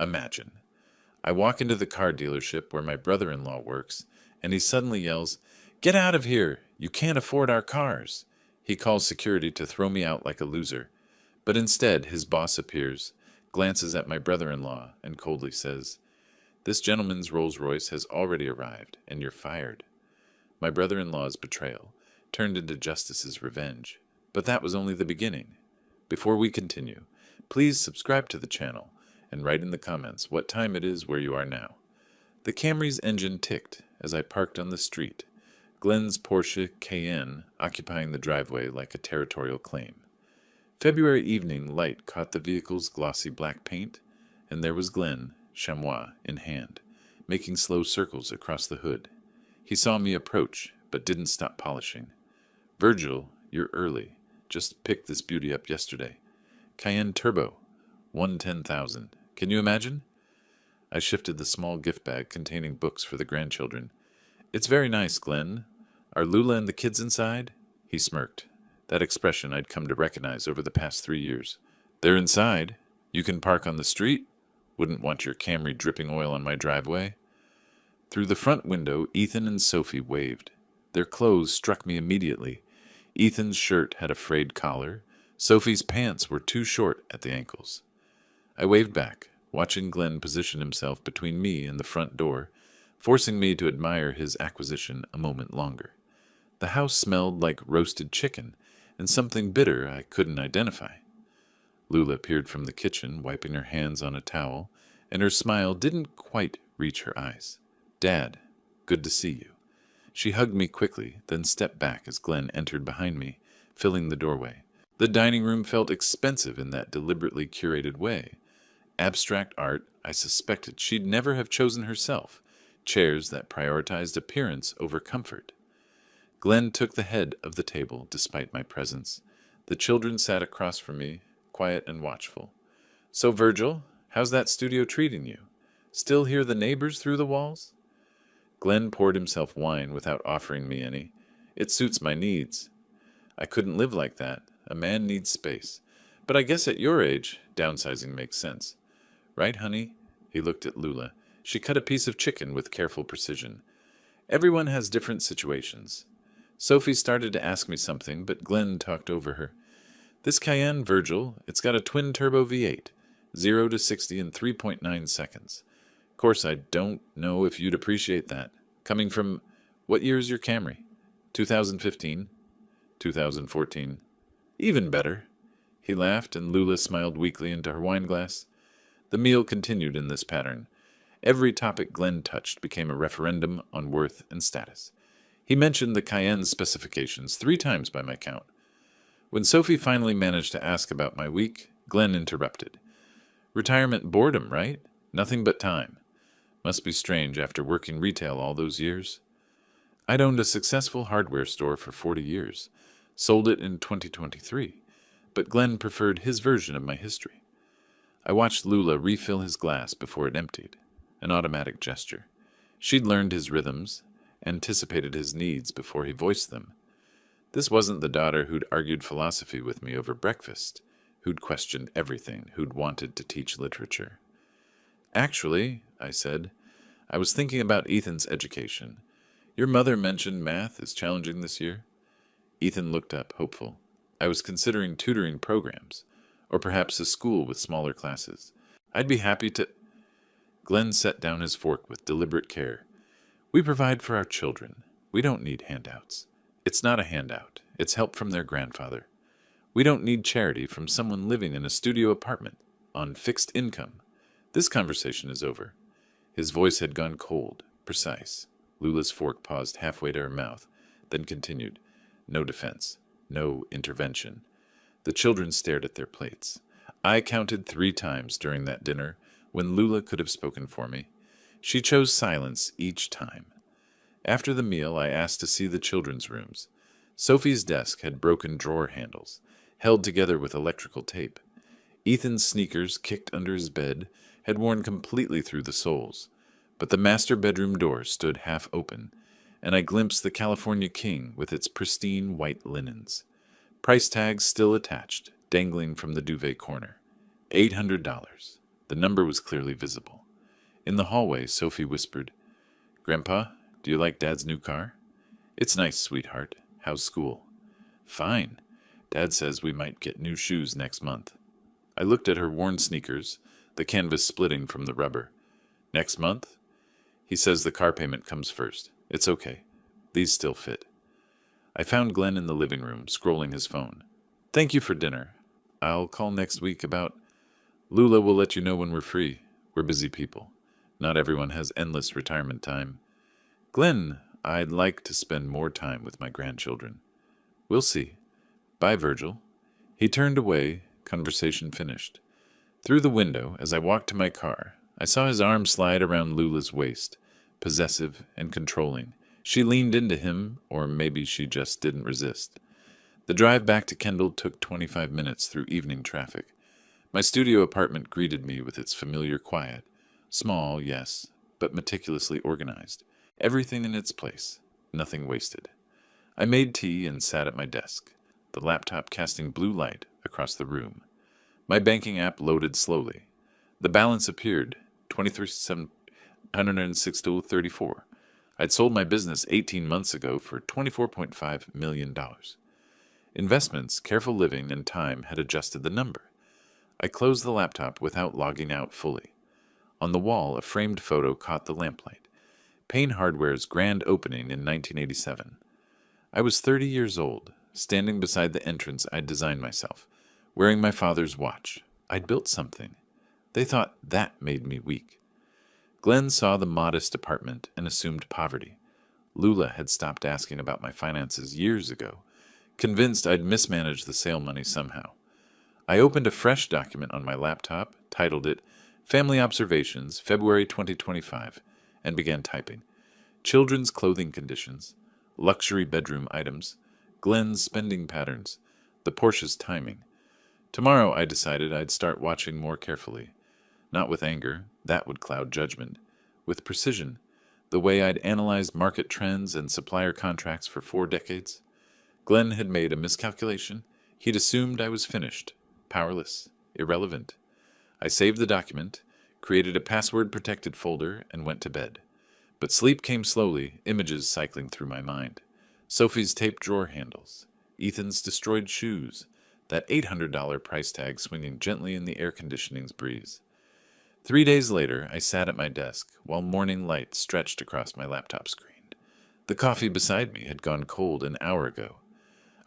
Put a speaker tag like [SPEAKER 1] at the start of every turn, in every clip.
[SPEAKER 1] Imagine. I walk into the car dealership where my brother-in-law works, and he suddenly yells, "Get out of here! You can't afford our cars!" He calls security to throw me out like a loser. But instead, his boss appears, glances at my brother-in-law, and coldly says, "This gentleman's Rolls-Royce has already arrived, and you're fired." My brother-in-law's betrayal turned into justice's revenge. But that was only the beginning. Before we continue, please subscribe to the channel and write in the comments what time it is where you are now. The Camry's engine ticked as I parked on the street, Glenn's Porsche Cayenne occupying the driveway like a territorial claim. February evening light caught the vehicle's glossy black paint, and there was Glenn, chamois in hand, making slow circles across the hood. He saw me approach, but didn't stop polishing. "Virgil, you're early. Just picked this beauty up yesterday. Cayenne Turbo, 110,000. Can you imagine?" I shifted the small gift bag containing books for the grandchildren. "It's very nice, Glenn. Are Lula and the kids inside?" He smirked. That expression I'd come to recognize over the past 3 years. "They're inside. You can park on the street? Wouldn't want your Camry dripping oil on my driveway." Through the front window, Ethan and Sophie waved. Their clothes struck me immediately. Ethan's shirt had a frayed collar. Sophie's pants were too short at the ankles. I waved back, watching Glenn position himself between me and the front door, forcing me to admire his acquisition a moment longer. The house smelled like roasted chicken and something bitter I couldn't identify. Lula peered from the kitchen, wiping her hands on a towel, and her smile didn't quite reach her eyes. "Dad, good to see you." She hugged me quickly, then stepped back as Glenn entered behind me, filling the doorway. The dining room felt expensive in that deliberately curated way. Abstract art I suspected she'd never have chosen herself, chairs that prioritized appearance over comfort. Glenn took the head of the table despite my presence. The children sat across from me, quiet and watchful. "So, Virgil, how's that studio treating you? Still hear the neighbors through the walls?" Glenn poured himself wine without offering me any. "It suits my needs. I couldn't live like that. A man needs space. But I guess at your age, downsizing makes sense. Right, honey?" He looked at Lula. She cut a piece of chicken with careful precision. Everyone has different situations. Sophie started to ask me something, but Glenn talked over her. "This Cayenne, Virgil, it's got a twin-turbo V8, 0 to 60 in 3.9 seconds. Of course, I don't know if you'd appreciate that. Coming from, what year is your Camry? 2015? 2014? Even better." He laughed, and Lula smiled weakly into her wine glass. The meal continued in this pattern. Every topic Glenn touched became a referendum on worth and status. He mentioned the Cayenne specifications 3 times by my count. When Sophie finally managed to ask about my week, Glenn interrupted. "Retirement boredom, right? Nothing but time. Must be strange after working retail all those years." I'd owned a successful hardware store for 40 years, sold it in 2023, but Glenn preferred his version of my history. I watched Lula refill his glass before it emptied, an automatic gesture. She'd learned his rhythms, anticipated his needs before he voiced them. This wasn't the daughter who'd argued philosophy with me over breakfast, who'd questioned everything, who'd wanted to teach literature. "Actually," I said, "I was thinking about Ethan's education. Your mother mentioned math is challenging this year." Ethan looked up, hopeful. "I was considering tutoring programs, or perhaps a school with smaller classes. I'd be happy to—" Glenn set down his fork with deliberate care. "We provide for our children. We don't need handouts. It's not a handout. It's help from their grandfather. We don't need charity from someone living in a studio apartment on fixed income. This conversation is over." His voice had gone cold, precise. Lula's fork paused halfway to her mouth, then continued. No defense. No intervention. The children stared at their plates. I counted 3 times during that dinner when Lula could have spoken for me. She chose silence each time. After the meal, I asked to see the children's rooms. Sophie's desk had broken drawer handles, held together with electrical tape. Ethan's sneakers, kicked under his bed, had worn completely through the soles, but the master bedroom door stood half open, and I glimpsed the California King with its pristine white linens. Price tags still attached, dangling from the duvet corner. $800. The number was clearly visible. In the hallway, Sophie whispered, "Grandpa, do you like Dad's new car?" "It's nice, sweetheart. How's school?" "Fine. Dad says we might get new shoes next month." I looked at her worn sneakers, the canvas splitting from the rubber. "Next month?" "He says the car payment comes first. It's okay. These still fit." I found Glenn in the living room, scrolling his phone. "Thank you for dinner. I'll call next week about... Lula will let you know when we're free. We're busy people. Not everyone has endless retirement time. Glenn, I'd like to spend more time with my grandchildren." "We'll see. Bye, Virgil." He turned away, conversation finished. Through the window, as I walked to my car, I saw his arm slide around Lula's waist, possessive and controlling. She leaned into him, or maybe she just didn't resist. The drive back to Kendall took 25 minutes through evening traffic. My studio apartment greeted me with its familiar quiet. Small, yes, but meticulously organized. Everything in its place, nothing wasted. I made tea and sat at my desk, the laptop casting blue light across the room. My banking app loaded slowly. The balance appeared, $23,706.34. I'd sold my business 18 months ago for $24.5 million. Investments, careful living, and time had adjusted the number. I closed the laptop without logging out fully. On the wall, a framed photo caught the lamplight. Payne Hardware's grand opening in 1987. I was 30 years old, standing beside the entrance I'd designed myself, wearing my father's watch. I'd built something. They thought that made me weak. Glenn saw the modest apartment and assumed poverty. Lula had stopped asking about my finances years ago, convinced I'd mismanaged the sale money somehow. I opened a fresh document on my laptop, titled it Family Observations, February 2025, and began typing. Children's clothing conditions, luxury bedroom items, Glenn's spending patterns, the Porsche's timing. Tomorrow, I decided I'd start watching more carefully. Not with anger, that would cloud judgment. With precision, the way I'd analyzed market trends and supplier contracts for 4 decades. Glenn had made a miscalculation. He'd assumed I was finished, powerless, irrelevant. I saved the document, created a password-protected folder, and went to bed. But sleep came slowly, images cycling through my mind. Sophie's taped drawer handles, Ethan's destroyed shoes, that $800 price tag swinging gently in the air conditioning's breeze. 3 days later, I sat at my desk while morning light stretched across my laptop screen. The coffee beside me had gone cold an hour ago.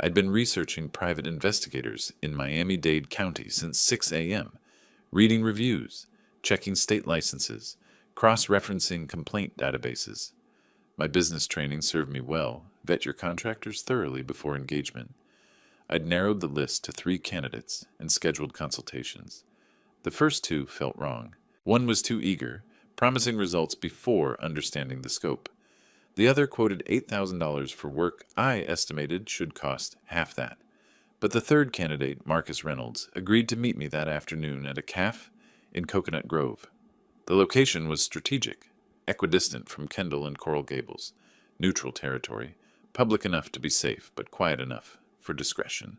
[SPEAKER 1] I'd been researching private investigators in Miami-Dade County since 6 a.m., reading reviews, checking state licenses, cross-referencing complaint databases. My business training served me well. Vet your contractors thoroughly before engagement. I'd narrowed the list to 3 candidates and scheduled consultations. The first 2 felt wrong. One was too eager, promising results before understanding the scope. The other quoted $8,000 for work I estimated should cost half that. But the third candidate, Marcus Reynolds, agreed to meet me that afternoon at a cafe in Coconut Grove. The location was strategic, equidistant from Kendall and Coral Gables, neutral territory, public enough to be safe, but quiet enough for discretion.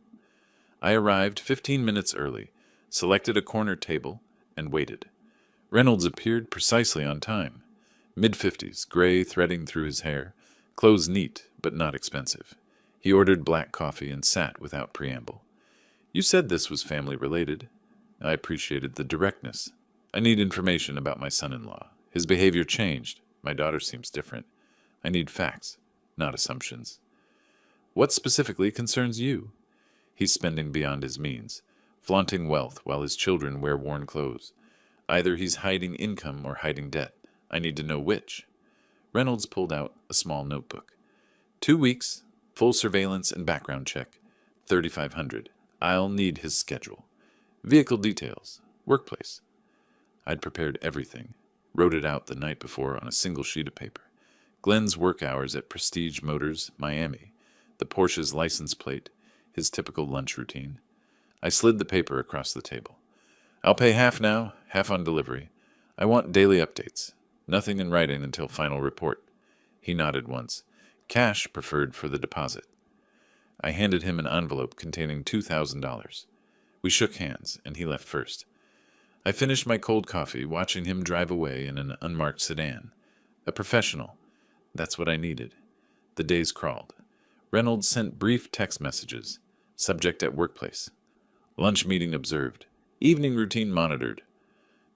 [SPEAKER 1] I arrived 15 minutes early, selected a corner table, and waited. Reynolds appeared precisely on time. Mid-50s, gray threading through his hair, clothes neat but not expensive. He ordered black coffee and sat without preamble. "You said this was family-related." I appreciated the directness. "I need information about my son-in-law. His behavior changed. My daughter seems different. I need facts, not assumptions." "What specifically concerns you?" "He's spending beyond his means, flaunting wealth while his children wear worn clothes. Either he's hiding income or hiding debt. I need to know which." Reynolds pulled out a small notebook. 2 weeks, full surveillance and background check, $3,500. I'll need his schedule. Vehicle details, workplace. I'd prepared everything, wrote it out the night before on a single sheet of paper. Glenn's work hours at Prestige Motors, Miami, the Porsche's license plate, his typical lunch routine. I slid the paper across the table. "I'll pay half now, half on delivery. I want daily updates. Nothing in writing until final report." He nodded once. "Cash preferred for the deposit." I handed him an envelope containing $2,000. We shook hands, and he left first. I finished my cold coffee, watching him drive away in an unmarked sedan. A professional. That's what I needed. The days crawled. Reynolds sent brief text messages. Subject at workplace. Lunch meeting observed. Evening routine monitored.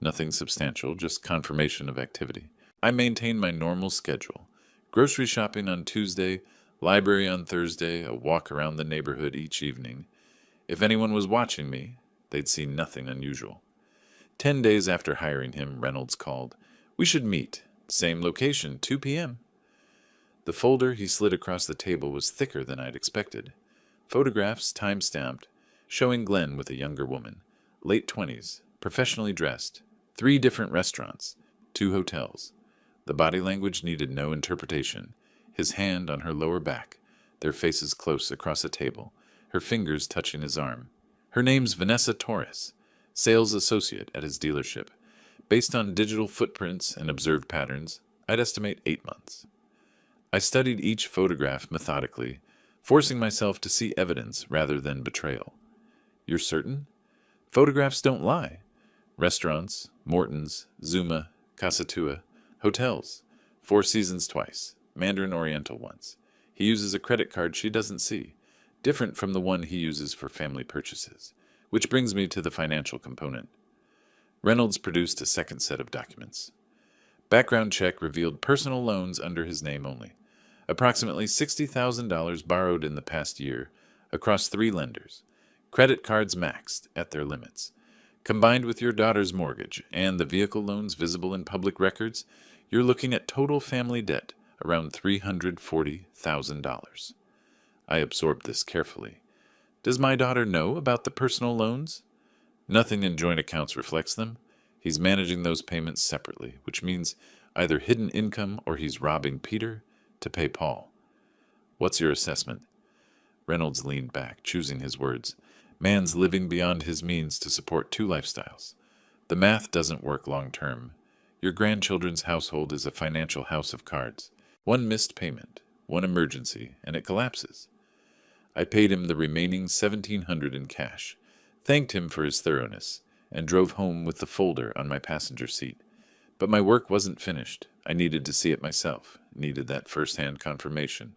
[SPEAKER 1] Nothing substantial, just confirmation of activity. I maintained my normal schedule. Grocery shopping on Tuesday, library on Thursday, a walk around the neighborhood each evening. If anyone was watching me, they'd see nothing unusual. 10 days after hiring him, Reynolds called. We should meet. Same location, 2 p.m. The folder he slid across the table was thicker than I'd expected. Photographs, time-stamped, showing Glenn with a younger woman. Late 20s, professionally dressed. 3 different restaurants. 2 hotels. The body language needed no interpretation. His hand on her lower back, their faces close across a table, her fingers touching his arm. Her name's Vanessa Torres, sales associate at his dealership. Based on digital footprints and observed patterns, I'd estimate 8 months. I studied each photograph methodically, forcing myself to see evidence rather than betrayal. You're certain? Photographs don't lie. Restaurants, Morton's, Zuma, Casa Tua, hotels, 4 Seasons twice, Mandarin Oriental once. He uses a credit card she doesn't see, different from the one he uses for family purchases, which brings me to the financial component. Reynolds produced a second set of documents. Background check revealed personal loans under his name only. Approximately $60,000 borrowed in the past year across 3 lenders. Credit cards maxed at their limits. Combined with your daughter's mortgage and the vehicle loans visible in public records, you're looking at total family debt around $340,000. I absorbed this carefully. Does my daughter know about the personal loans? Nothing in joint accounts reflects them. He's managing those payments separately, which means either hidden income or he's robbing Peter to pay Paul. What's your assessment? Reynolds leaned back, choosing his words. Man's living beyond his means to support 2 lifestyles. The math doesn't work long term. Your grandchildren's household is a financial house of cards. 1 missed payment, 1 emergency, and it collapses. I paid him the remaining $1,700 in cash, thanked him for his thoroughness, and drove home with the folder on my passenger seat. But my work wasn't finished. I needed to see it myself, needed that first-hand confirmation.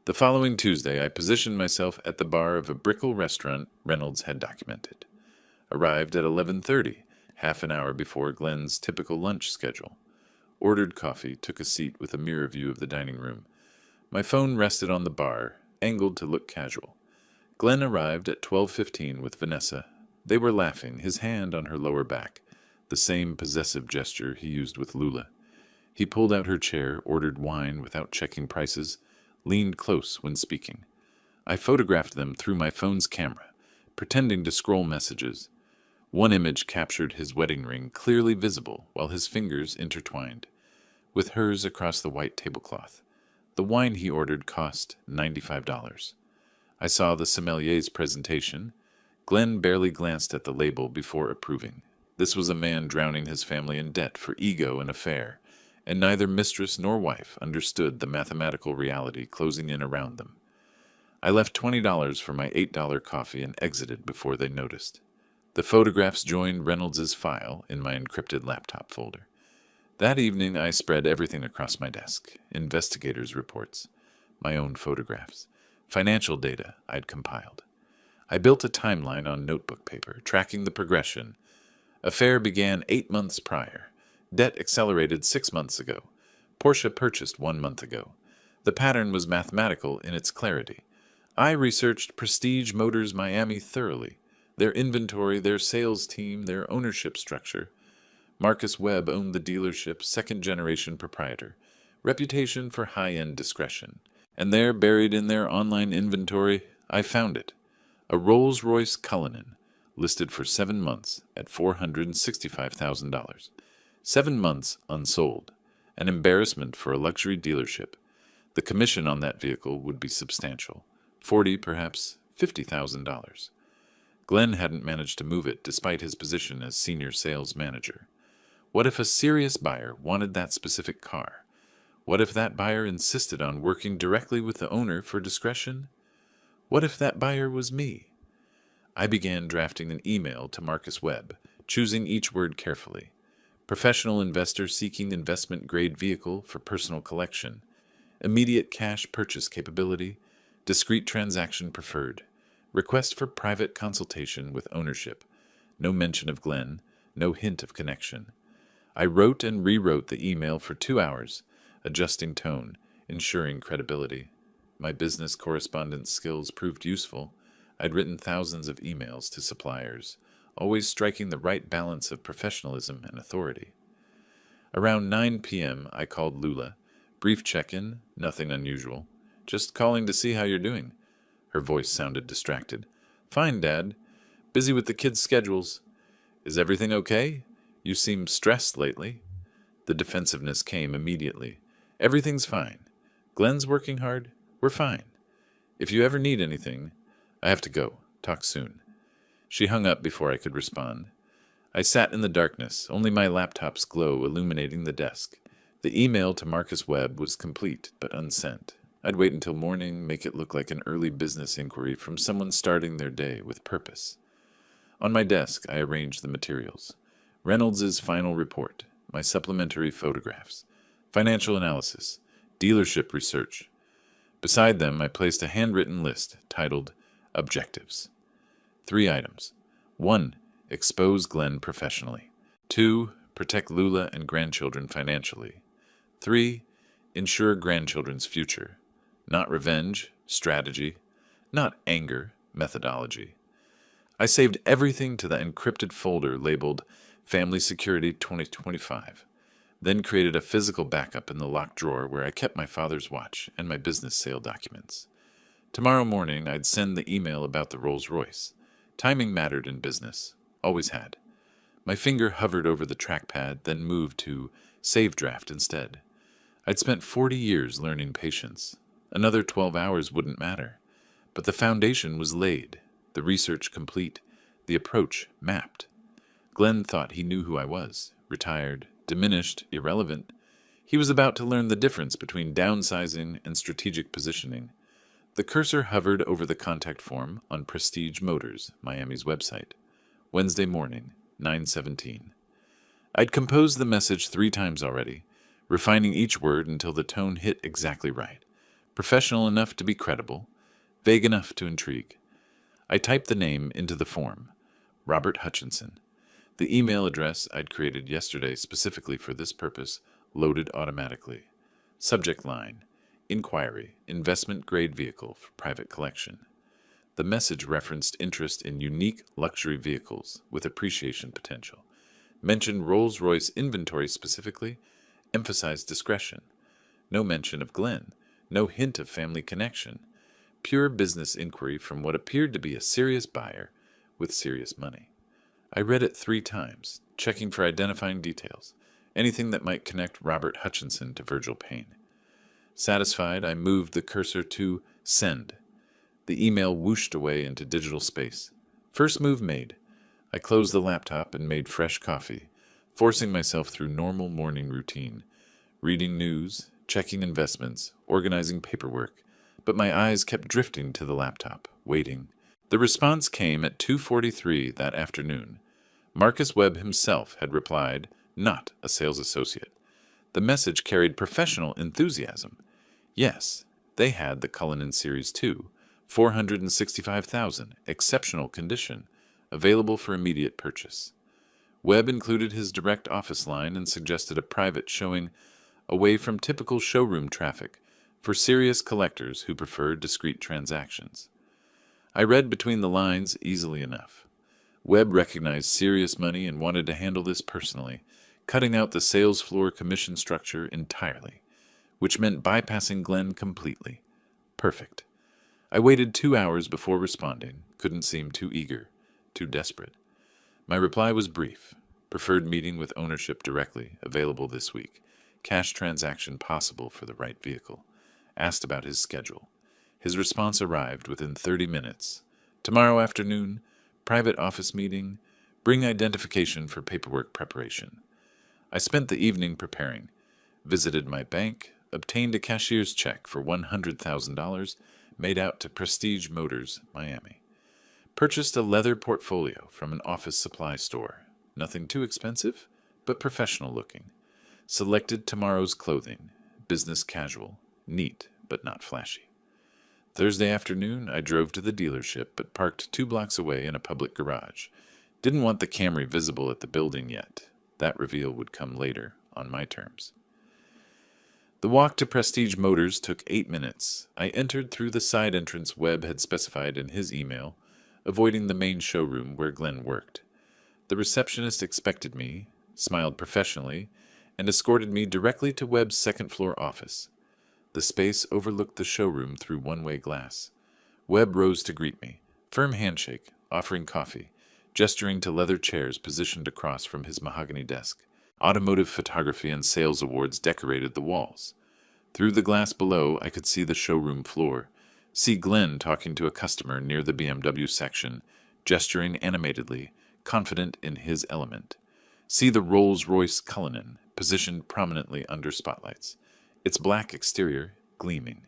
[SPEAKER 1] The following Tuesday, I positioned myself at the bar of a Brickell restaurant Reynolds had documented. Arrived at 11:30, half an hour before Glenn's typical lunch schedule. Ordered coffee, took a seat with a mirror view of the dining room. My phone rested on the bar, angled to look casual. Glenn arrived at 12:15 with Vanessa. They were laughing, his hand on her lower back, the same possessive gesture he used with Lula. He pulled out her chair, ordered wine without checking prices, leaned close when speaking. I photographed them through my phone's camera, pretending to scroll messages. One image captured his wedding ring clearly visible while his fingers intertwined, with hers across the white tablecloth. The wine he ordered cost $95. I saw the sommelier's presentation. Glenn barely glanced at the label before approving. This was a man drowning his family in debt for ego and affair, and neither mistress nor wife understood the mathematical reality closing in around them. I left $20 for my $8 coffee and exited before they noticed. The photographs joined Reynolds's file in my encrypted laptop folder. That evening I spread everything across my desk. Investigators' reports, my own photographs, financial data I'd compiled. I built a timeline on notebook paper, tracking the progression. Affair began 8 months prior. Debt accelerated 6 months ago. Porsche purchased 1 month ago. The pattern was mathematical in its clarity. I researched Prestige Motors Miami thoroughly. Their inventory, their sales team, their ownership structure. Marcus Webb owned the dealership's second-generation proprietor. Reputation for high-end discretion. And there, buried in their online inventory, I found it. A Rolls-Royce Cullinan, listed for 7 months at $465,000. 7 months unsold. An embarrassment for a luxury dealership. The commission on that vehicle would be substantial. $40,000, perhaps $50,000. Glenn hadn't managed to move it despite his position as senior sales manager. What if a serious buyer wanted that specific car? What if that buyer insisted on working directly with the owner for discretion? What if that buyer was me? I began drafting an email to Marcus Webb, choosing each word carefully. Professional investor seeking investment-grade vehicle for personal collection. Immediate cash purchase capability. Discrete transaction preferred. Request for private consultation with ownership. No mention of Glenn. No hint of connection. I wrote and rewrote the email for 2 hours, adjusting tone, ensuring credibility. My business correspondence skills proved useful. I'd written thousands of emails to suppliers, always striking the right balance of professionalism and authority. Around 9 p.m., I called Lula. Brief check-in, nothing unusual. Just calling to see how you're doing. Her voice sounded distracted. Fine, Dad. Busy with the kids' schedules. Is everything okay? You seem stressed lately. The defensiveness came immediately. Everything's fine. Glenn's working hard. We're fine. If you ever need anything, I have to go. Talk soon. She hung up before I could respond. I sat in the darkness, only my laptop's glow illuminating the desk. The email to Marcus Webb was complete, but unsent. I'd wait until morning, make it look like an early business inquiry from someone starting their day with purpose. On my desk, I arranged the materials. Reynolds's final report, my supplementary photographs, financial analysis, dealership research. Beside them, I placed a handwritten list titled Objectives. 3 items. 1. Expose Glenn professionally. 2. Protect Lula and grandchildren financially. 3. Ensure grandchildren's future. Not revenge, strategy. Not anger, methodology. I saved everything to the encrypted folder labeled Family Security 2025, then created a physical backup in the locked drawer where I kept my father's watch and my business sale documents. Tomorrow morning, I'd send the email about the Rolls-Royce. Timing mattered in business, always had. My finger hovered over the trackpad, then moved to Save Draft instead. I'd spent 40 years learning patience. Another 12 hours wouldn't matter. But the foundation was laid, the research complete, the approach mapped. Glenn thought he knew who I was, retired, diminished, irrelevant. He was about to learn the difference between downsizing and strategic positioning. The cursor hovered over the contact form on Prestige Motors, Miami's website. Wednesday morning, 9:17. I'd composed the message 3 times already, refining each word until the tone hit exactly right. Professional enough to be credible, vague enough to intrigue. I typed the name into the form, Robert Hutchinson. The email address I'd created yesterday specifically for this purpose loaded automatically. Subject line, Inquiry, investment-grade vehicle for private collection. The message referenced interest in unique luxury vehicles with appreciation potential. Mentioned Rolls-Royce inventory specifically, emphasized discretion. No mention of Glenn, no hint of family connection. Pure business inquiry from what appeared to be a serious buyer with serious money. I read it 3 times, checking for identifying details, anything that might connect Robert Hutchinson to Virgil Payne. Satisfied, I moved the cursor to Send. The email whooshed away into digital space. First move made. I closed the laptop and made fresh coffee, forcing myself through normal morning routine, reading news, checking investments, organizing paperwork, but my eyes kept drifting to the laptop, waiting. The response came at 2:43 that afternoon. Marcus Webb himself had replied, not a sales associate. The message carried professional enthusiasm. Yes, they had the Cullinan Series 2, $465,000, exceptional condition, available for immediate purchase. Webb included his direct office line and suggested a private showing away from typical showroom traffic for serious collectors who prefer discrete transactions. I read between the lines easily enough. Webb recognized serious money and wanted to handle this personally, cutting out the sales floor commission structure entirely, which meant bypassing Glenn completely. Perfect. I waited 2 hours before responding, couldn't seem too eager, too desperate. My reply was brief. Preferred meeting with ownership directly, available this week. Cash transaction possible for the right vehicle. Asked about his schedule. His response arrived within 30 minutes. Tomorrow afternoon, private office meeting, bring identification for paperwork preparation. I spent the evening preparing, visited my bank, obtained a cashier's check for $100,000 made out to Prestige Motors, Miami. Purchased a leather portfolio from an office supply store. Nothing too expensive, but professional looking. Selected tomorrow's clothing. Business casual. Neat, but not flashy. Thursday afternoon, I drove to the dealership, but parked 2 blocks away in a public garage. Didn't want the Camry visible at the building yet. That reveal would come later, on my terms. The walk to Prestige Motors took 8 minutes. I entered through the side entrance Webb had specified in his email, avoiding the main showroom where Glenn worked. The receptionist expected me, smiled professionally, and escorted me directly to Webb's second-floor office. The space overlooked the showroom through one-way glass. Webb rose to greet me, firm handshake, offering coffee, gesturing to leather chairs positioned across from his mahogany desk. Automotive photography and sales awards decorated the walls. Through the glass below, I could see the showroom floor, see Glenn talking to a customer near the BMW section, gesturing animatedly, confident in his element. See the Rolls-Royce Cullinan, positioned prominently under spotlights, its black exterior gleaming.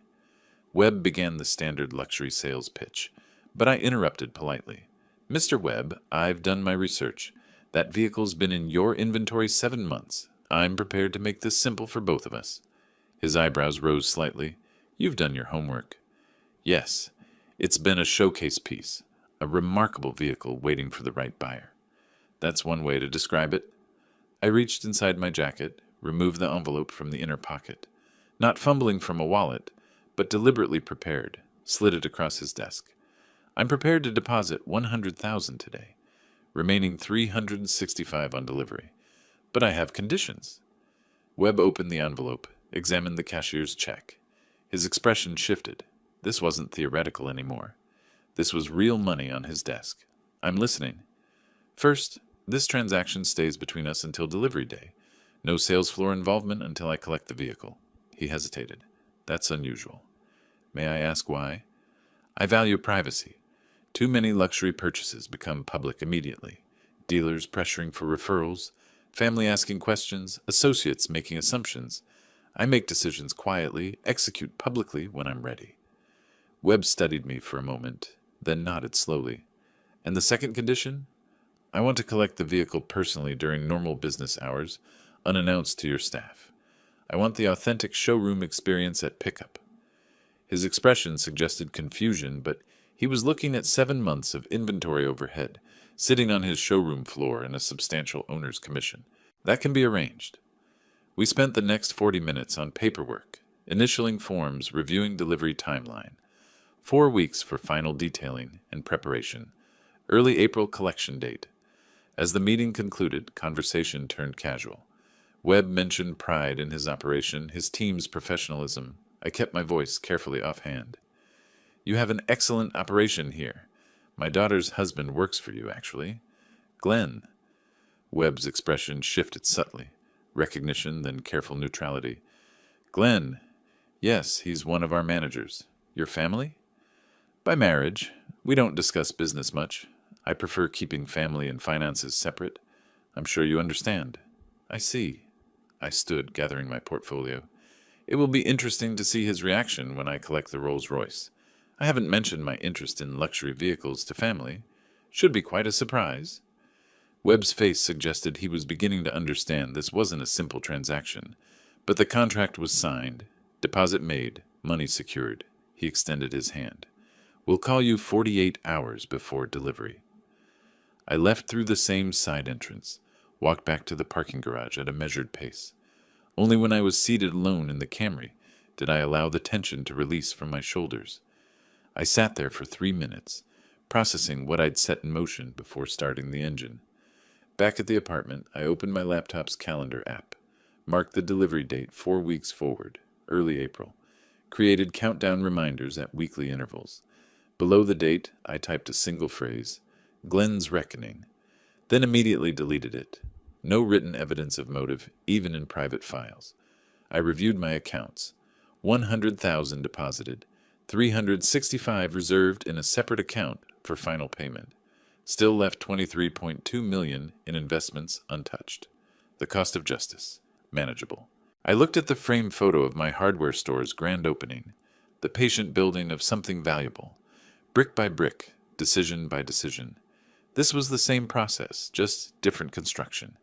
[SPEAKER 1] Webb began the standard luxury sales pitch, but I interrupted politely. "Mr. Webb, I've done my research. That vehicle's been in your inventory 7 months. I'm prepared to make this simple for both of us." His eyebrows rose slightly. "You've done your homework." "Yes, it's been a showcase piece, a remarkable vehicle waiting for the right buyer." "That's one way to describe it." I reached inside my jacket, removed the envelope from the inner pocket, not fumbling from a wallet, but deliberately prepared, slid it across his desk. "I'm prepared to deposit $100,000 today, remaining $365 on delivery. But I have conditions." Webb opened the envelope, examined the cashier's check. His expression shifted. This wasn't theoretical anymore. This was real money on his desk. "I'm listening." "First, this transaction stays between us until delivery day. No sales floor involvement until I collect the vehicle." He hesitated. "That's unusual." "May I ask why?" "I value privacy. Too many luxury purchases become public immediately. Dealers pressuring for referrals, family asking questions, associates making assumptions. I make decisions quietly, execute publicly when I'm ready." Webb studied me for a moment, then nodded slowly. "And the second condition? I want to collect the vehicle personally during normal business hours, unannounced to your staff. I want the authentic showroom experience at pickup." His expression suggested confusion, but he was looking at 7 months of inventory overhead, sitting on his showroom floor in a substantial owner's commission. "That can be arranged." We spent the next 40 minutes on paperwork, initialing forms, reviewing delivery timeline. 4 weeks for final detailing and preparation. Early April collection date. As the meeting concluded, conversation turned casual. Webb mentioned pride in his operation, his team's professionalism. I kept my voice carefully offhand. "You have an excellent operation here. My daughter's husband works for you, actually. Glenn." Webb's expression shifted subtly. Recognition, then careful neutrality. "Glenn. Yes, he's one of our managers. Your family?" "By marriage. We don't discuss business much. I prefer keeping family and finances separate. I'm sure you understand." "I see." I stood, gathering my portfolio. "It will be interesting to see his reaction when I collect the Rolls-Royce. I haven't mentioned my interest in luxury vehicles to family. Should be quite a surprise." Webb's face suggested he was beginning to understand this wasn't a simple transaction, but the contract was signed, deposit made, money secured. He extended his hand. "We'll call you 48 hours before delivery." I left through the same side entrance, walked back to the parking garage at a measured pace. Only when I was seated alone in the Camry did I allow the tension to release from my shoulders. I sat there for 3 minutes, processing what I'd set in motion before starting the engine. Back at the apartment, I opened my laptop's calendar app, marked the delivery date 4 weeks forward, early April, created countdown reminders at weekly intervals. Below the date, I typed a single phrase, "Glenn's Reckoning," then immediately deleted it. No written evidence of motive, even in private files. I reviewed my accounts. 100,000 deposited, 365 reserved in a separate account for final payment. Still left 23.2 million in investments untouched. The cost of justice, manageable. I looked at the framed photo of my hardware store's grand opening, the patient building of something valuable, brick by brick, decision by decision. This was the same process, just different construction.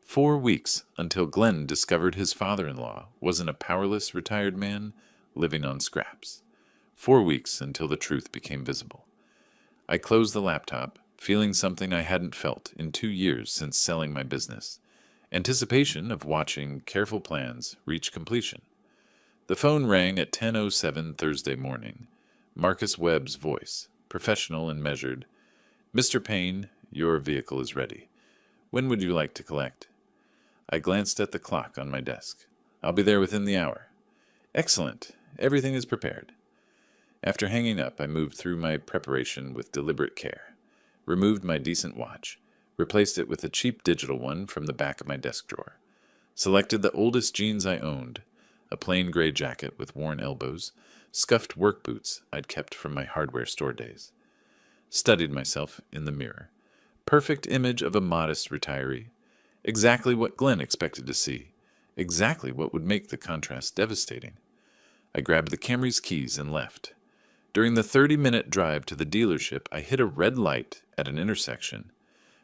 [SPEAKER 1] 4 weeks until Glenn discovered his father-in-law wasn't a powerless retired man living on scraps. 4 weeks until the truth became visible. I closed the laptop, feeling something I hadn't felt in 2 years since selling my business. Anticipation of watching careful plans reach completion. The phone rang at 10:07 Thursday morning. Marcus Webb's voice, professional and measured. "Mr. Payne, your vehicle is ready. When would you like to collect?" I glanced at the clock on my desk. "I'll be there within the hour." "Excellent. Everything is prepared." After hanging up, I moved through my preparation with deliberate care. Removed my decent watch. Replaced it with a cheap digital one from the back of my desk drawer. Selected the oldest jeans I owned, a plain gray jacket with worn elbows, scuffed work boots I'd kept from my hardware store days. Studied myself in the mirror. Perfect image of a modest retiree. Exactly what Glenn expected to see. Exactly what would make the contrast devastating. I grabbed the Camry's keys and left. During the 30-minute drive to the dealership, I hit a red light at an intersection.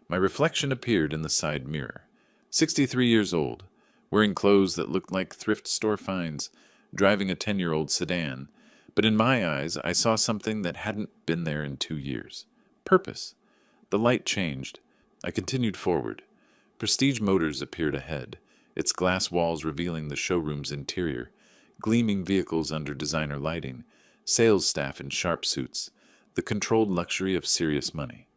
[SPEAKER 1] My reflection appeared in the side mirror. 63 years old, wearing clothes that looked like thrift store finds, driving a 10-year-old sedan. But in my eyes, I saw something that hadn't been there in 2 years. Purpose. The light changed. I continued forward. Prestige Motors appeared ahead, its glass walls revealing the showroom's interior, gleaming vehicles under designer lighting, sales staff in sharp suits, the controlled luxury of serious money.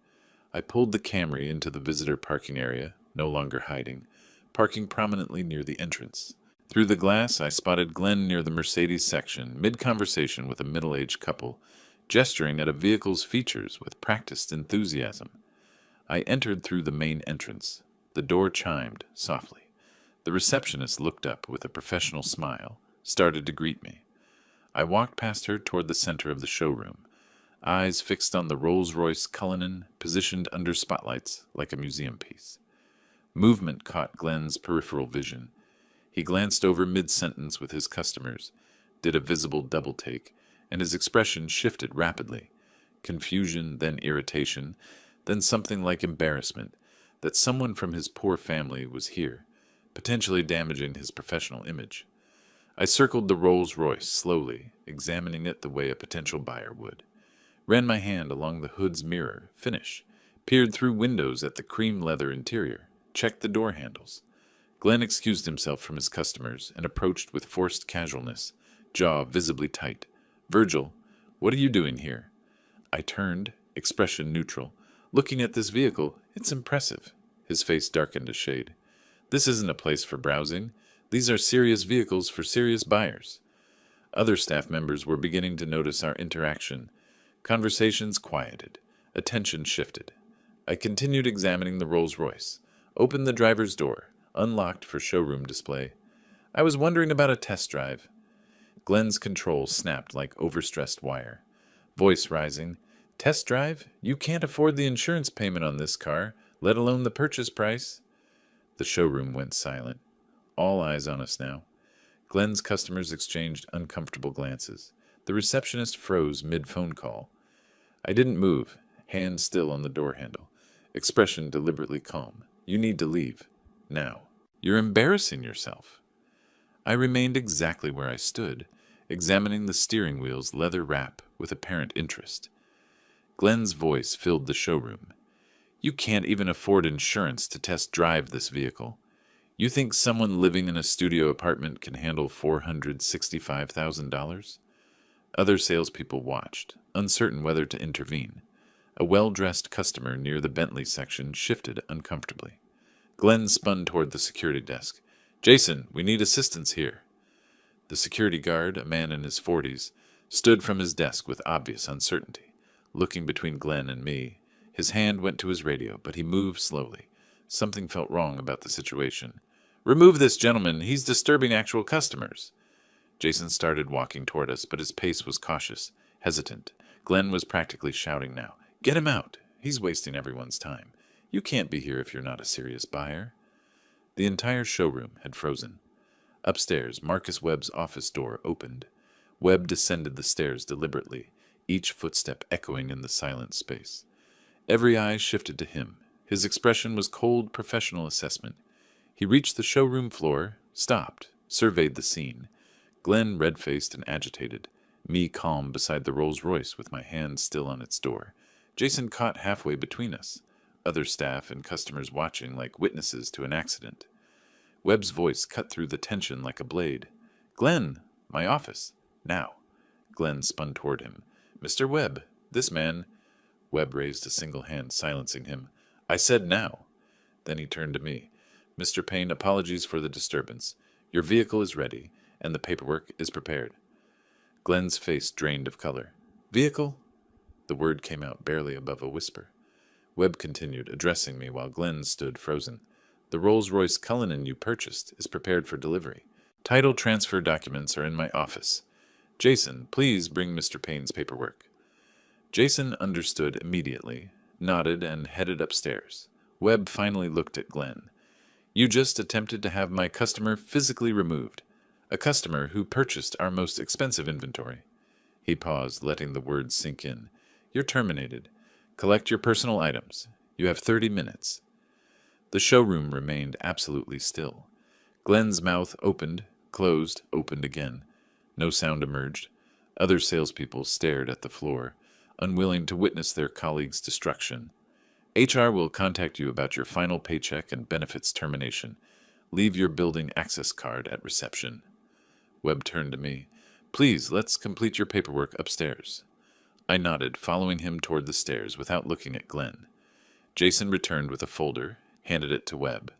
[SPEAKER 1] I pulled the Camry into the visitor parking area, no longer hiding, parking prominently near the entrance. Through the glass, I spotted Glenn near the Mercedes section, mid-conversation with a middle-aged couple, gesturing at a vehicle's features with practiced enthusiasm. I entered through the main entrance. The door chimed softly. The receptionist looked up with a professional smile, started to greet me. I walked past her toward the center of the showroom, eyes fixed on the Rolls-Royce Cullinan positioned under spotlights like a museum piece. Movement caught Glenn's peripheral vision. He glanced over mid-sentence with his customers, did a visible double-take, and his expression shifted rapidly. Confusion, then irritation, then something like embarrassment that someone from his poor family was here, potentially damaging his professional image. I circled the Rolls-Royce slowly, examining it the way a potential buyer would. Ran my hand along the hood's mirror, finish, peered through windows at the cream leather interior, checked the door handles. Glenn excused himself from his customers and approached with forced casualness, jaw visibly tight. "Virgil, what are you doing here?" I turned, expression neutral. "Looking at this vehicle, it's impressive." His face darkened a shade. "This isn't a place for browsing. These are serious vehicles for serious buyers." Other staff members were beginning to notice our interaction. Conversations quieted. Attention shifted. I continued examining the Rolls-Royce. Opened the driver's door. Unlocked for showroom display. "I was wondering about a test drive." Glenn's controls snapped like overstressed wire. Voice rising. "Test drive? You can't afford the insurance payment on this car, let alone the purchase price." The showroom went silent. All eyes on us now. Glenn's customers exchanged uncomfortable glances. The receptionist froze mid-phone call. I didn't move, hand still on the door handle. Expression deliberately calm. "You need to leave. Now. You're embarrassing yourself." I remained exactly where I stood, examining the steering wheel's leather wrap with apparent interest. Glenn's voice filled the showroom. "You can't even afford insurance to test drive this vehicle. You think someone living in a studio apartment can handle $465,000? Other salespeople watched, uncertain whether to intervene. A well-dressed customer near the Bentley section shifted uncomfortably. Glenn spun toward the security desk. "Jason, we need assistance here." The security guard, a man in his 40s, stood from his desk with obvious uncertainty, looking between Glenn and me. His hand went to his radio, but he moved slowly. Something felt wrong about the situation. "Remove this gentleman. He's disturbing actual customers." Jason started walking toward us, but his pace was cautious, hesitant. Glenn was practically shouting now. "Get him out. He's wasting everyone's time. You can't be here if you're not a serious buyer." The entire showroom had frozen. Upstairs, Marcus Webb's office door opened. Webb descended the stairs deliberately, each footstep echoing in the silent space. Every eye shifted to him. His expression was cold professional assessment. He reached the showroom floor, stopped, surveyed the scene. Glenn red-faced and agitated, me calm beside the Rolls-Royce with my hand still on its door. Jason caught halfway between us, other staff and customers watching like witnesses to an accident. Webb's voice cut through the tension like a blade. "Glenn, my office. Now." Glenn spun toward him. "Mr. Webb, this man—" Webb raised a single hand, silencing him. "I said now." Then he turned to me. "Mr. Payne, apologies for the disturbance. Your vehicle is ready, and the paperwork is prepared." Glenn's face drained of color. "Vehicle?" The word came out barely above a whisper. Webb continued, addressing me while Glenn stood frozen. "The Rolls-Royce Cullinan you purchased is prepared for delivery. Title transfer documents are in my office. Jason, please bring Mr. Payne's paperwork." Jason understood immediately, nodded, and headed upstairs. Webb finally looked at Glenn. "You just attempted to have my customer physically removed. A customer who purchased our most expensive inventory." He paused, letting the words sink in. "You're terminated. Collect your personal items. You have 30 minutes. The showroom remained absolutely still. Glenn's mouth opened, closed, opened again. No sound emerged. Other salespeople stared at the floor, unwilling to witness their colleagues' destruction. "HR will contact you about your final paycheck and benefits termination. Leave your building access card at reception." Webb turned to me. "Please, let's complete your paperwork upstairs." I nodded, following him toward the stairs without looking at Glenn. Jason returned with a folder, handed it to Webb.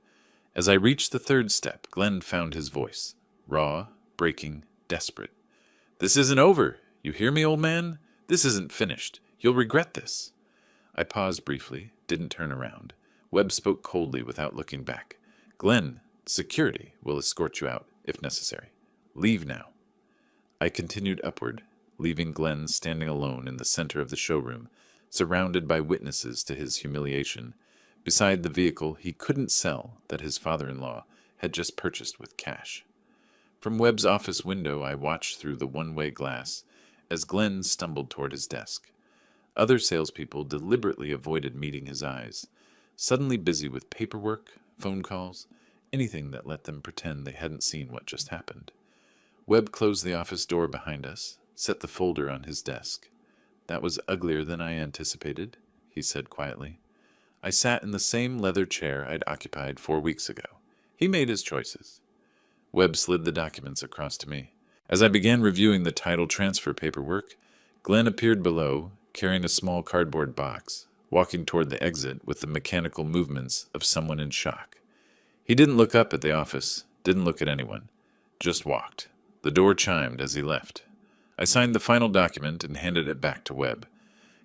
[SPEAKER 1] As I reached the third step, Glenn found his voice. Raw, breaking, desperate. "This isn't over. You hear me, old man? This isn't finished. You'll regret this." I paused briefly, didn't turn around. Webb spoke coldly without looking back. "Glenn, security will escort you out, if necessary. Leave now." I continued upward, leaving Glenn standing alone in the center of the showroom, surrounded by witnesses to his humiliation, beside the vehicle he couldn't sell that his father-in-law had just purchased with cash. From Webb's office window I watched through the one-way glass as Glenn stumbled toward his desk. Other salespeople deliberately avoided meeting his eyes, suddenly busy with paperwork, phone calls, anything that let them pretend they hadn't seen what just happened. Webb closed the office door behind us, set the folder on his desk. "That was uglier than I anticipated," he said quietly. I sat in the same leather chair I'd occupied 4 weeks ago. He made his choices. Webb slid the documents across to me. As I began reviewing the title transfer paperwork, Glenn appeared below, carrying a small cardboard box, walking toward the exit with the mechanical movements of someone in shock. He didn't look up at the office, didn't look at anyone, just walked. The door chimed as he left. I signed the final document and handed it back to Webb.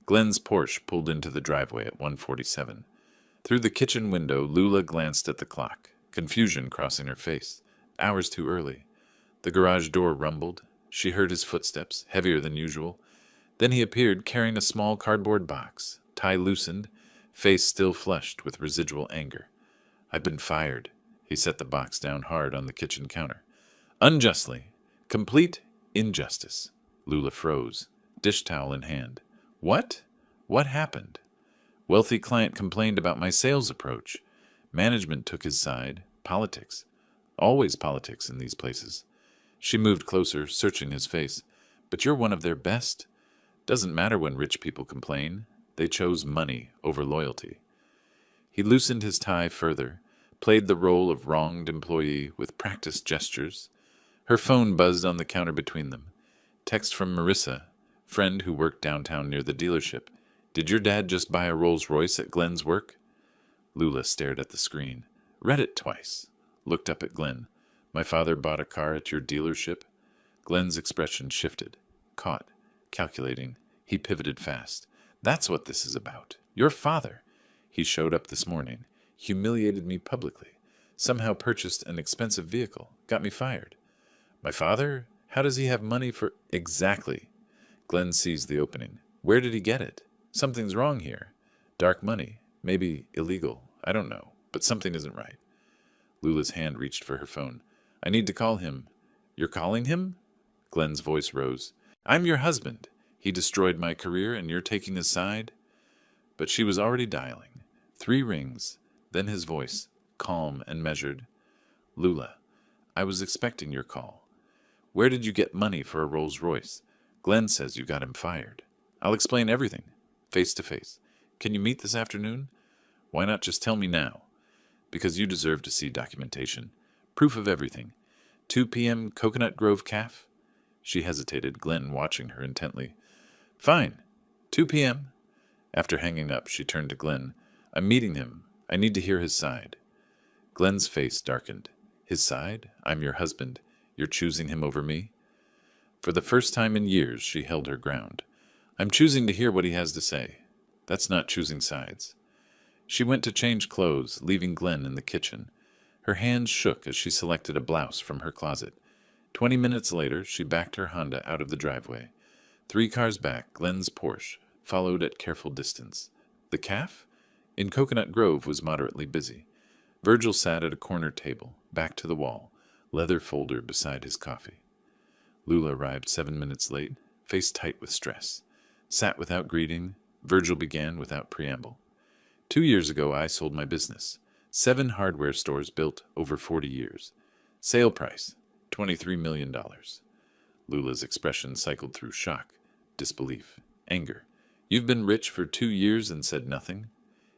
[SPEAKER 1] Glenn's Porsche pulled into the driveway at 1:47. Through the kitchen window, Lula glanced at the clock, confusion crossing her face. Hours too early. The garage door rumbled. She heard his footsteps, heavier than usual. Then he appeared carrying a small cardboard box, tie loosened, face still flushed with residual anger. "I've been fired." He set the box down hard on the kitchen counter. "Unjustly. Complete injustice." Lula froze, dish towel in hand. "What? What happened?" "Wealthy client complained about my sales approach. Management took his side. Politics. Always politics in these places." She moved closer, searching his face. "But you're one of their best. Doesn't matter when rich people complain. They chose money over loyalty." He loosened his tie further, played the role of wronged employee with practiced gestures. Her phone buzzed on the counter between them. Text from Marissa, friend who worked downtown near the dealership. "Did your dad just buy a Rolls-Royce at Glenn's work?" Lula stared at the screen, read it twice, looked up at Glenn. "My father bought a car at your dealership?" Glenn's expression shifted, caught, calculating. He pivoted fast. "That's what this is about. Your father. He showed up this morning, humiliated me publicly, somehow purchased an expensive vehicle, got me fired. My father? How does he have money for—" "Exactly." Glenn seized the opening. "Where did he get it? Something's wrong here. Dark money. Maybe illegal. I don't know. But something isn't right." Lula's hand reached for her phone. "I need to call him." "You're calling him?" Glenn's voice rose. "I'm your husband. He destroyed my career, and you're taking his side?" but she was already dialing. 3 rings, then his voice, calm and measured. Lula, I was expecting your call. Where did you get money for a Rolls-Royce? Glenn says you got him fired. I'll explain everything, face to face. Can you meet this afternoon? Why not just tell me now? Because you deserve to see documentation. Proof of everything. 2 p.m. Coconut Grove Caf? She hesitated, Glenn watching her intently. Fine. 2 p.m. After hanging up, she turned to Glenn. I'm meeting him. I need to hear his side. Glenn's face darkened. His side? I'm your husband. You're choosing him over me? For the first time in years, she held her ground. I'm choosing to hear what he has to say. That's not choosing sides. She went to change clothes, leaving Glenn in the kitchen. Her hands shook as she selected a blouse from her closet. 20 minutes later, she backed her Honda out of the driveway. 3 cars back, Glenn's Porsche followed at careful distance. The caf? In Coconut Grove was moderately busy. Virgil sat at a corner table, back to the wall, leather folder beside his coffee. Lula arrived 7 minutes late, face tight with stress. Sat without greeting, Virgil began without preamble. 2 years ago, I sold my business. 7 hardware stores built over 40 years. Sale price, $23 million. Lula's expression cycled through shock, disbelief, anger. You've been rich for 2 years and said nothing?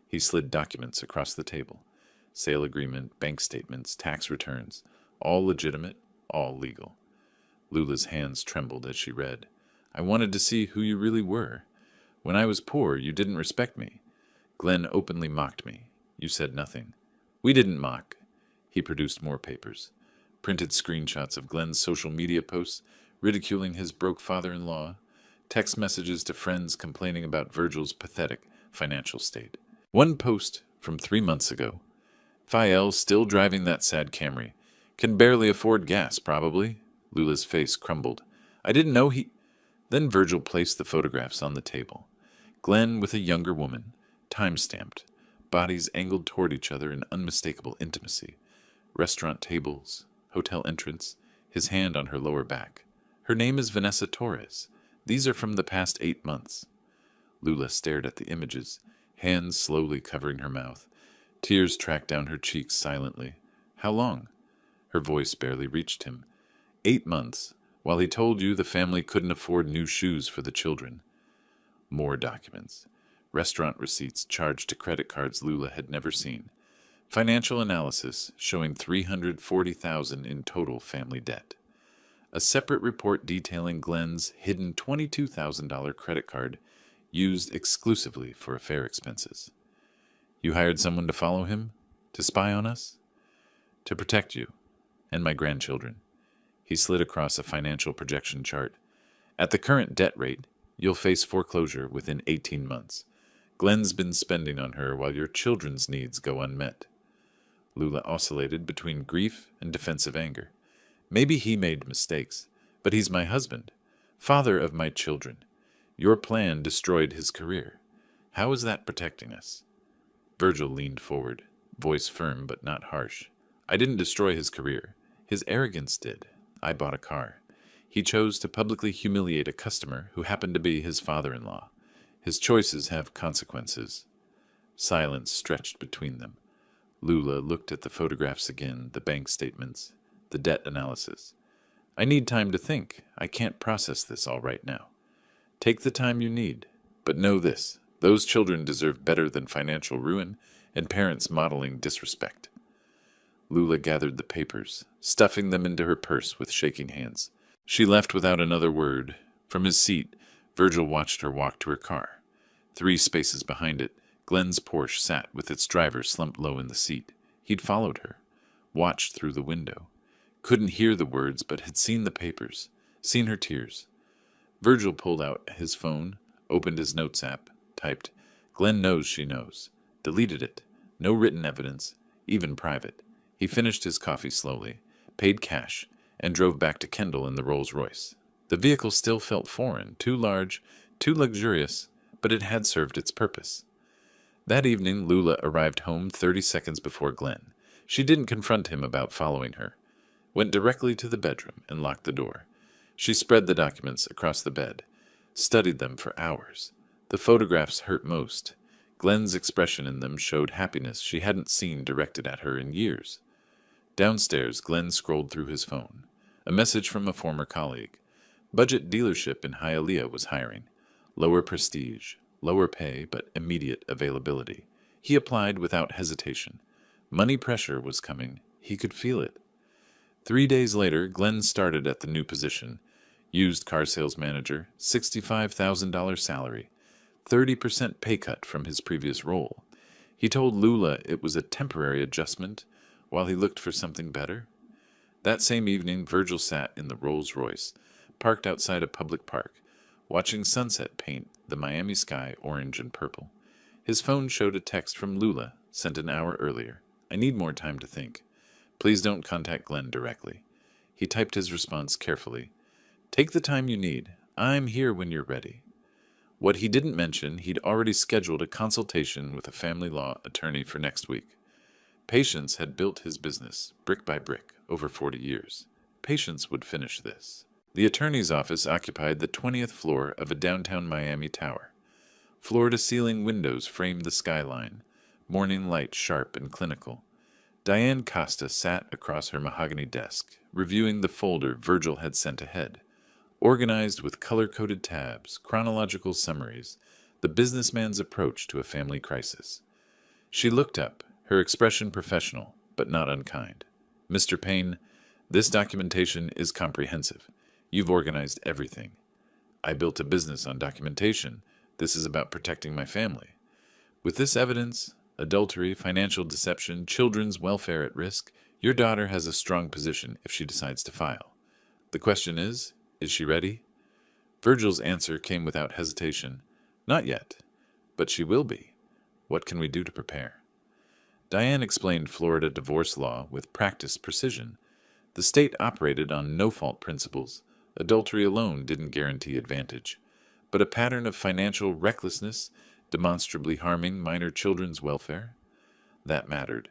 [SPEAKER 1] He slid documents across the table. Sale agreement, bank statements, tax returns, all legitimate, all legal. Lula's hands trembled as she read. I wanted to see who you really were. When I was poor, you didn't respect me. Glenn openly mocked me. You said nothing. We didn't mock. He produced more papers. Printed screenshots of Glenn's social media posts, ridiculing his broke father-in-law, text messages to friends complaining about Virgil's pathetic financial state. One post from 3 months ago. Fael, still driving that sad Camry. Can barely afford gas, probably. Lula's face crumbled. I didn't know he... Then Virgil placed the photographs on the table. Glenn with a younger woman, time-stamped, bodies angled toward each other in unmistakable intimacy. Restaurant tables, hotel entrance, his hand on her lower back. Her name is Vanessa Torres. These are from the past 8 months. Lula stared at the images, hands slowly covering her mouth. Tears tracked down her cheeks silently. How long? Her voice barely reached him. 8 months, while he told you the family couldn't afford new shoes for the children. More documents. Restaurant receipts charged to credit cards Lula had never seen. Financial analysis showing $340,000 in total family debt. A separate report detailing Glenn's hidden $22,000 credit card used exclusively for affair expenses. You hired someone to follow him? To spy on us? To protect you and my grandchildren. He slid across a financial projection chart. At the current debt rate, you'll face foreclosure within 18 months. Glenn's been spending on her while your children's needs go unmet. Lula oscillated between grief and defensive anger. Maybe he made mistakes, but he's my husband, father of my children. Your plan destroyed his career. How is that protecting us? Virgil leaned forward, voice firm but not harsh. I didn't destroy his career. His arrogance did. I bought a car. He chose to publicly humiliate a customer who happened to be his father-in-law. His choices have consequences. Silence stretched between them. Lula looked at the photographs again, the bank statements, the debt analysis. I need time to think. I can't process this all right now. Take the time you need. But know this, those children deserve better than financial ruin and parents modeling disrespect. Lula gathered the papers, stuffing them into her purse with shaking hands. She left without another word. From his seat, Virgil watched her walk to her car. 3 spaces behind it, Glenn's Porsche sat with its driver slumped low in the seat. He'd followed her, watched through the window. Couldn't hear the words, but had seen the papers, seen her tears. Virgil pulled out his phone, opened his notes app, typed, Glenn knows she knows. Deleted it. No written evidence, even private. He finished his coffee slowly, paid cash, and drove back to Kendall in the Rolls-Royce. The vehicle still felt foreign, too large, too luxurious, but it had served its purpose. That evening, Lula arrived home 30 seconds before Glenn. She didn't confront him about following her. Went directly to the bedroom and locked the door. She spread the documents across the bed, studied them for hours. The photographs hurt most. Glenn's expression in them showed happiness she hadn't seen directed at her in years. Downstairs, Glenn scrolled through his phone. A message from a former colleague. Budget dealership in Hialeah was hiring. Lower prestige, lower pay, but immediate availability. He applied without hesitation. Money pressure was coming. He could feel it. 3 days later, Glenn started at the new position. Used car sales manager, $65,000 salary, 30% pay cut from his previous role. He told Lula it was a temporary adjustment while he looked for something better. That same evening, Virgil sat in the Rolls-Royce, parked outside a public park, watching sunset paint the Miami sky orange and purple. His phone showed a text from Lula, sent an hour earlier. I need more time to think. Please don't contact Glenn directly. He typed his response carefully. Take the time you need. I'm here when you're ready. What he didn't mention, he'd already scheduled a consultation with a family law attorney for next week. Patience had built his business, brick by brick, over 40 years. Patience would finish this. The attorney's office occupied the 20th floor of a downtown Miami tower. Floor-to-ceiling windows framed the skyline, morning light sharp and clinical. Diane Costa sat across her mahogany desk, reviewing the folder Virgil had sent ahead. Organized with color-coded tabs, chronological summaries, the businessman's approach to a family crisis. She looked up, her expression professional, but not unkind. Mr. Payne, this documentation is comprehensive. You've organized everything. I built a business on documentation. This is about protecting my family. With this evidence, adultery, financial deception, children's welfare at risk, your daughter has a strong position if she decides to file. The question is she ready? Virgil's answer came without hesitation. Not yet, but she will be. What can we do to prepare? Diane explained Florida divorce law with practiced precision. The state operated on no-fault principles. Adultery alone didn't guarantee advantage, but a pattern of financial recklessness, demonstrably harming minor children's welfare? That mattered.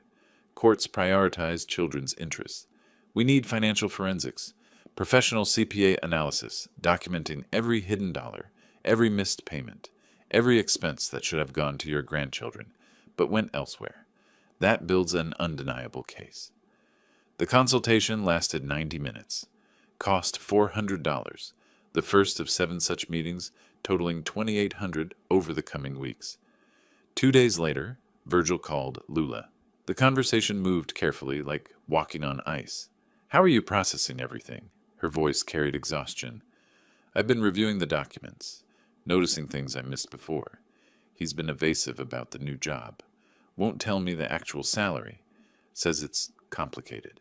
[SPEAKER 1] Courts prioritized children's interests. We need financial forensics, professional CPA analysis, documenting every hidden dollar, every missed payment, every expense that should have gone to your grandchildren, but went elsewhere. That builds an undeniable case. The consultation lasted 90 minutes. Cost $400, the first of 7 such meetings, totaling $2,800 over the coming weeks. 2 days later, Virgil called Lula. The conversation moved carefully, like walking on ice. How are you processing everything? Her voice carried exhaustion. I've been reviewing the documents, noticing things I missed before. He's been evasive about the new job. Won't tell me the actual salary. Says it's complicated.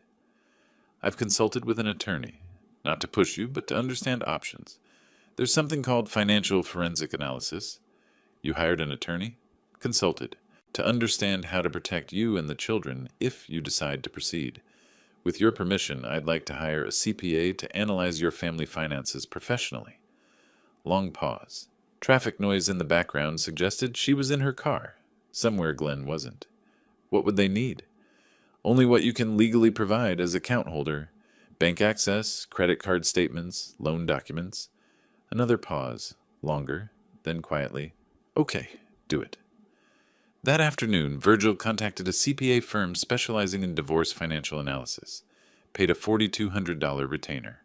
[SPEAKER 1] I've consulted with an attorney, not to push you, but to understand options. There's something called financial forensic analysis. You hired an attorney? Consulted. To understand how to protect you and the children if you decide to proceed. With your permission, I'd like to hire a CPA to analyze your family finances professionally. Long pause. Traffic noise in the background suggested she was in her car. Somewhere Glenn wasn't. What would they need? Only what you can legally provide as account holder. Bank access, credit card statements, loan documents. Another pause. Longer. Then quietly. Okay, do it. That afternoon, Virgil contacted a CPA firm specializing in divorce financial analysis. Paid a $4,200 retainer.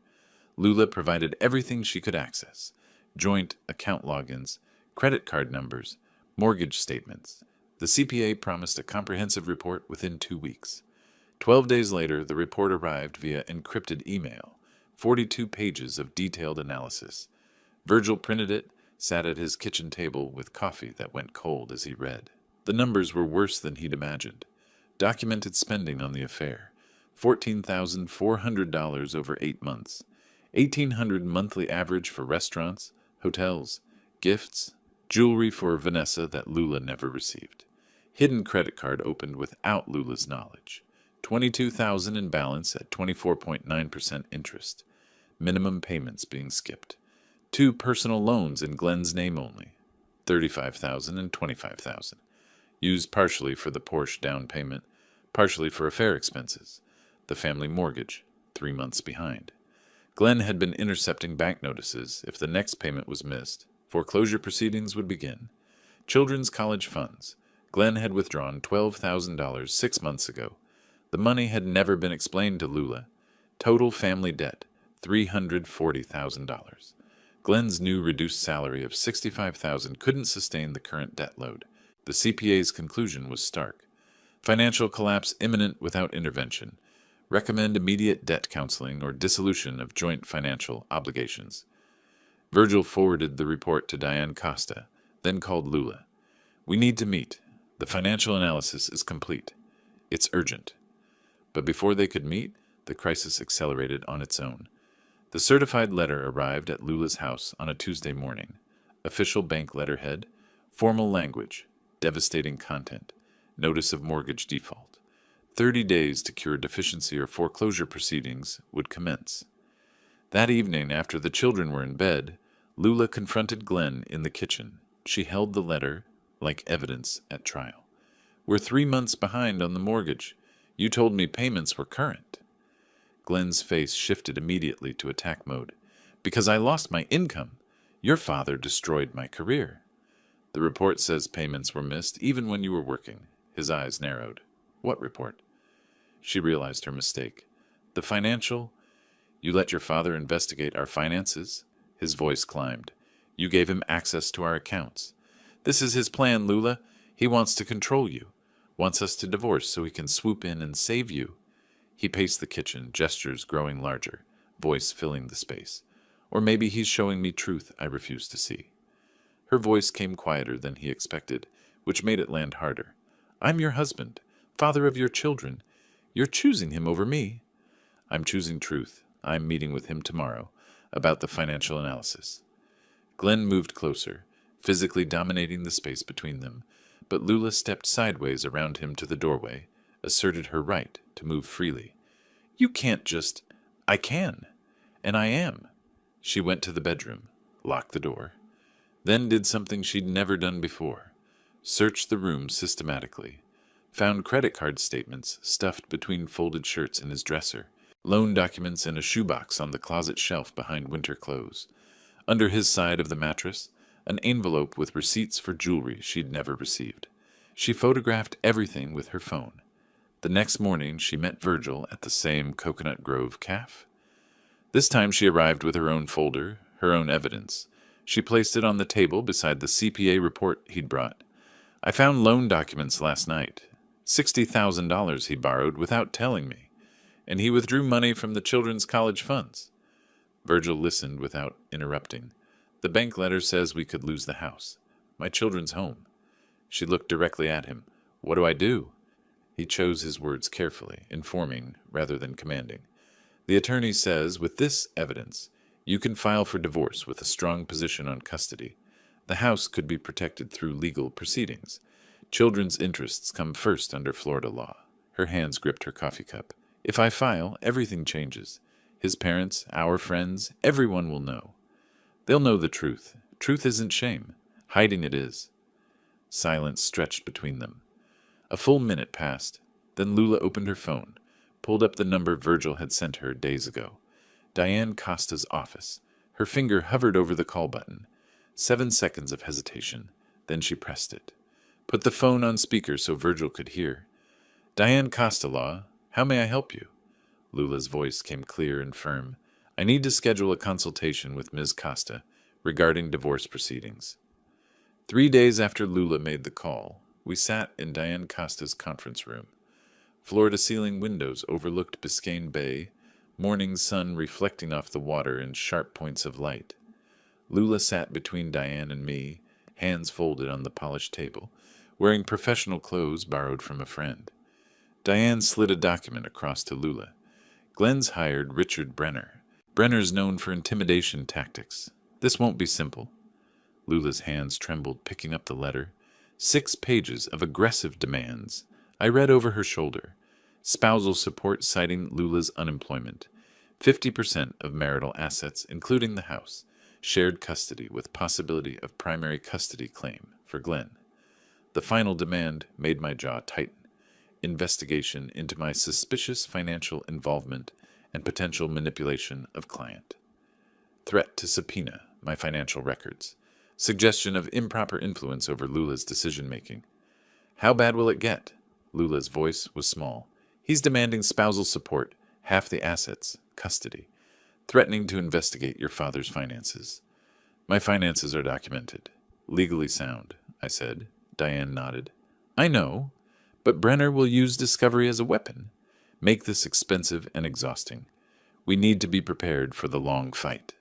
[SPEAKER 1] Lula provided everything she could access. Joint account logins, credit card numbers, mortgage statements. The CPA promised a comprehensive report within 2 weeks. 12 days later, the report arrived via encrypted email. 42 pages of detailed analysis. Virgil printed it, sat at his kitchen table with coffee that went cold as he read. The numbers were worse than he'd imagined. Documented spending on the affair. $14,400 over 8 months. $1,800 monthly average for restaurants, hotels, gifts, jewelry for Vanessa that Lula never received. Hidden credit card opened without Lula's knowledge. $22,000 in balance at 24.9% interest. Minimum payments being skipped. 2 personal loans in Glenn's name only. $35,000 and $25,000. Used partially for the Porsche down payment, partially for affair expenses. The family mortgage, 3 months behind. Glenn had been intercepting bank notices. If the next payment was missed, foreclosure proceedings would begin. Children's college funds. Glenn had withdrawn $12,000 6 months ago. The money had never been explained to Lula. Total family debt, $340,000. Glenn's new reduced salary of $65,000 couldn't sustain the current debt load. The CPA's conclusion was stark. Financial collapse imminent without intervention. Recommend immediate debt counseling or dissolution of joint financial obligations. Virgil forwarded the report to Diane Costa, then called Lula. We need to meet. The financial analysis is complete. It's urgent. But before they could meet, the crisis accelerated on its own. The certified letter arrived at Lula's house on a Tuesday morning. Official bank letterhead, formal language, devastating content, notice of mortgage default. 30 days to cure deficiency or foreclosure proceedings would commence. That evening, after the children were in bed, Lula confronted Glenn in the kitchen. She held the letter like evidence at trial. We're 3 months behind on the mortgage. You told me payments were current. Glenn's face shifted immediately to attack mode. Because I lost my income. Your father destroyed my career. The report says payments were missed even when you were working. His eyes narrowed. What report? She realized her mistake. The financial? You let your father investigate our finances? His voice climbed. You gave him access to our accounts. This is his plan, Lula. He wants to control you. Wants us to divorce so he can swoop in and save you. He paced the kitchen, gestures growing larger, voice filling the space. Or maybe he's showing me truth I refuse to see. Her voice came quieter than he expected, which made it land harder. I'm your husband, father of your children. You're choosing him over me. I'm choosing truth. I'm meeting with him tomorrow about the financial analysis. Glenn moved closer, physically dominating the space between them, but Lula stepped sideways around him to the doorway, asserted her right to move freely. You can't just... I can. And I am. She went to the bedroom, locked the door, then did something she'd never done before. Searched the room systematically. Found credit card statements stuffed between folded shirts in his dresser. Loan documents in a shoebox on the closet shelf behind winter clothes. Under his side of the mattress, an envelope with receipts for jewelry she'd never received. She photographed everything with her phone. The next morning, she met Virgil at the same Coconut Grove cafe. This time she arrived with her own folder, her own evidence. She placed it on the table beside the CPA report he'd brought. I found loan documents last night. $60,000 he borrowed without telling me, and he withdrew money from the children's college funds. Virgil listened without interrupting. The bank letter says we could lose the house. My children's home. She looked directly at him. What do I do? He chose his words carefully, informing rather than commanding. The attorney says, with this evidence, you can file for divorce with a strong position on custody. The house could be protected through legal proceedings. Children's interests come first under Florida law. Her hands gripped her coffee cup. If I file, everything changes. His parents, our friends, everyone will know. They'll know the truth. Truth isn't shame. Hiding it is. Silence stretched between them. A full minute passed. Then Lula opened her phone, pulled up the number Virgil had sent her days ago. Diane Costa's office. Her finger hovered over the call button. 7 seconds of hesitation. Then she pressed it. Put the phone on speaker so Virgil could hear. Diane Costa Law, how may I help you? Lula's voice came clear and firm. I need to schedule a consultation with Ms. Costa regarding divorce proceedings. 3 days after Lula made the call, we sat in Diane Costa's conference room. Floor-to-ceiling windows overlooked Biscayne Bay, morning sun reflecting off the water in sharp points of light. Lula sat between Diane and me, hands folded on the polished table, wearing professional clothes borrowed from a friend. Diane slid a document across to Lula. Glenn's hired Richard Brenner. Brenner's known for intimidation tactics. This won't be simple. Lula's hands trembled, picking up the letter. 6 pages of aggressive demands. I read over her shoulder. Spousal support citing Lula's unemployment. 50% of marital assets, including the house. Shared custody with possibility of primary custody claim for Glenn. The final demand made my jaw tighten. Investigation into my suspicious financial involvement and potential manipulation of client. Threat to subpoena my financial records. Suggestion of improper influence over Lula's decision-making. How bad will it get? Lula's voice was small. He's demanding spousal support, half the assets, custody, threatening to investigate your father's finances. My finances are documented. Legally sound, I said. Diane nodded. I know, but Brenner will use discovery as a weapon. Make this expensive and exhausting. We need to be prepared for the long fight.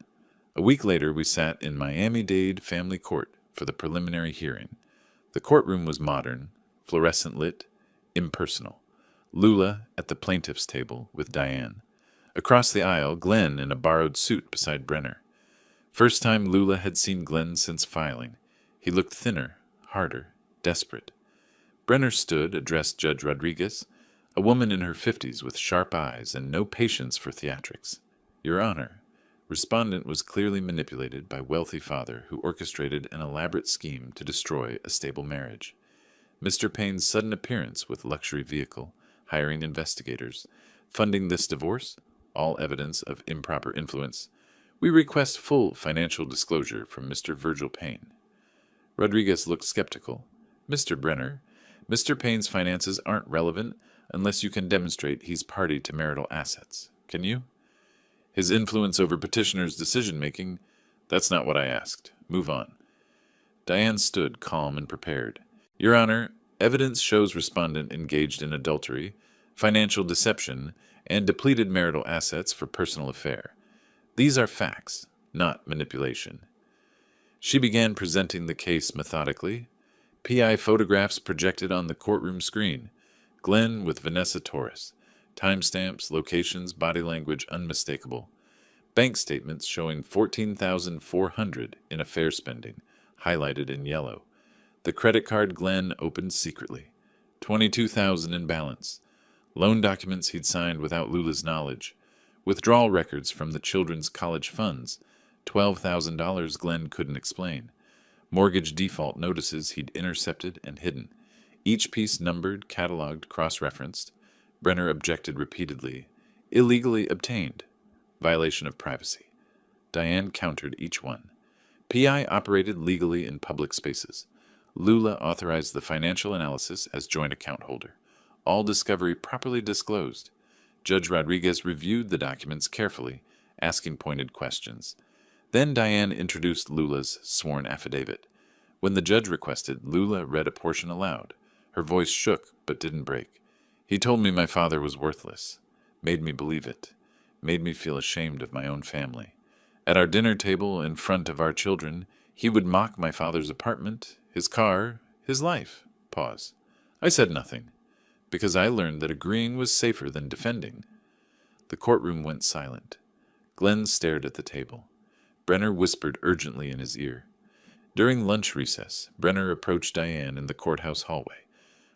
[SPEAKER 1] A week later, we sat in Miami-Dade Family Court for the preliminary hearing. The courtroom was modern, fluorescent lit, impersonal. Lula at the plaintiff's table with Diane. Across the aisle, Glenn in a borrowed suit beside Brenner. First time Lula had seen Glenn since filing. He looked thinner, harder, desperate. Brenner stood, addressed Judge Rodriguez, a woman in her 50s with sharp eyes and no patience for theatrics. Your Honor, respondent was clearly manipulated by wealthy father who orchestrated an elaborate scheme to destroy a stable marriage. Mr. Payne's sudden appearance with luxury vehicle, hiring investigators, funding this divorce, all evidence of improper influence. We request full financial disclosure from Mr. Virgil Payne. Rodriguez looked skeptical. Mr. Brenner, Mr. Payne's finances aren't relevant unless you can demonstrate he's party to marital assets. Can you? His influence over petitioner's decision-making, that's not what I asked. Move on. Diane stood calm and prepared. Your Honor, evidence shows respondent engaged in adultery, financial deception, and depleted marital assets for personal affair. These are facts, not manipulation. She began presenting the case methodically. PI photographs projected on the courtroom screen. Glenn with Vanessa Torres. Timestamps, locations, body language unmistakable. Bank statements showing $14,400 in affair spending, highlighted in yellow. The credit card Glenn opened secretly. $22,000 in balance. Loan documents he'd signed without Lula's knowledge. Withdrawal records from the children's college funds. $12,000 Glenn couldn't explain. Mortgage default notices he'd intercepted and hidden. Each piece numbered, cataloged, cross-referenced. Brenner objected repeatedly. Illegally obtained. Violation of privacy. Diane countered each one. PI operated legally in public spaces. Lula authorized the financial analysis as joint account holder. All discovery properly disclosed. Judge Rodriguez reviewed the documents carefully, asking pointed questions. Then Diane introduced Lula's sworn affidavit. When the judge requested, Lula read a portion aloud. Her voice shook but didn't break. He told me my father was worthless. Made me believe it. Made me feel ashamed of my own family. At our dinner table in front of our children, he would mock my father's apartment, his car, his life. Pause. I said nothing, because I learned that agreeing was safer than defending. The courtroom went silent. Glenn stared at the table. Brenner whispered urgently in his ear. During lunch recess, Brenner approached Diane in the courthouse hallway.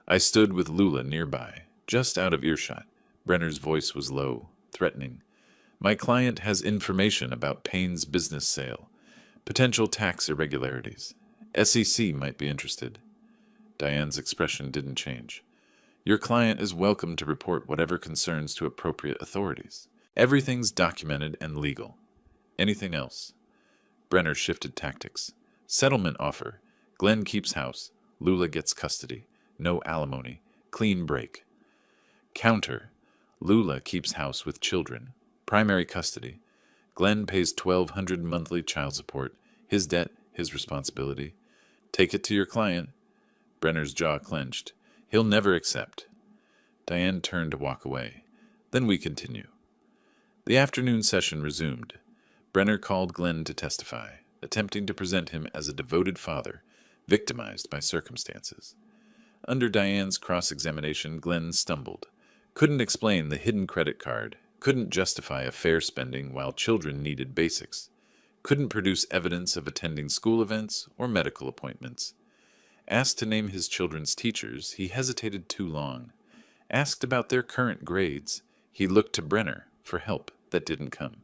[SPEAKER 1] I stood with Lula nearby, just out of earshot. Brenner's voice was low, threatening. My client has information about Payne's business sale, potential tax irregularities. SEC might be interested. Diane's expression didn't change. Your client is welcome to report whatever concerns to appropriate authorities. Everything's documented and legal. Anything else? Brenner shifted tactics. Settlement offer. Glenn keeps house. Lula gets custody. No alimony. Clean break. Counter. Lula keeps house with children. Primary custody. Glenn pays $1,200 monthly child support. His debt, his responsibility. Take it to your client. Brenner's jaw clenched. He'll never accept. Diane turned to walk away. Then we continue. The afternoon session resumed. Brenner called Glenn to testify, attempting to present him as a devoted father, victimized by circumstances. Under Diane's cross-examination, Glenn stumbled. Couldn't explain the hidden credit card. Couldn't justify affair spending while children needed basics. Couldn't produce evidence of attending school events or medical appointments. Asked to name his children's teachers, he hesitated too long. Asked about their current grades, he looked to Brenner for help that didn't come.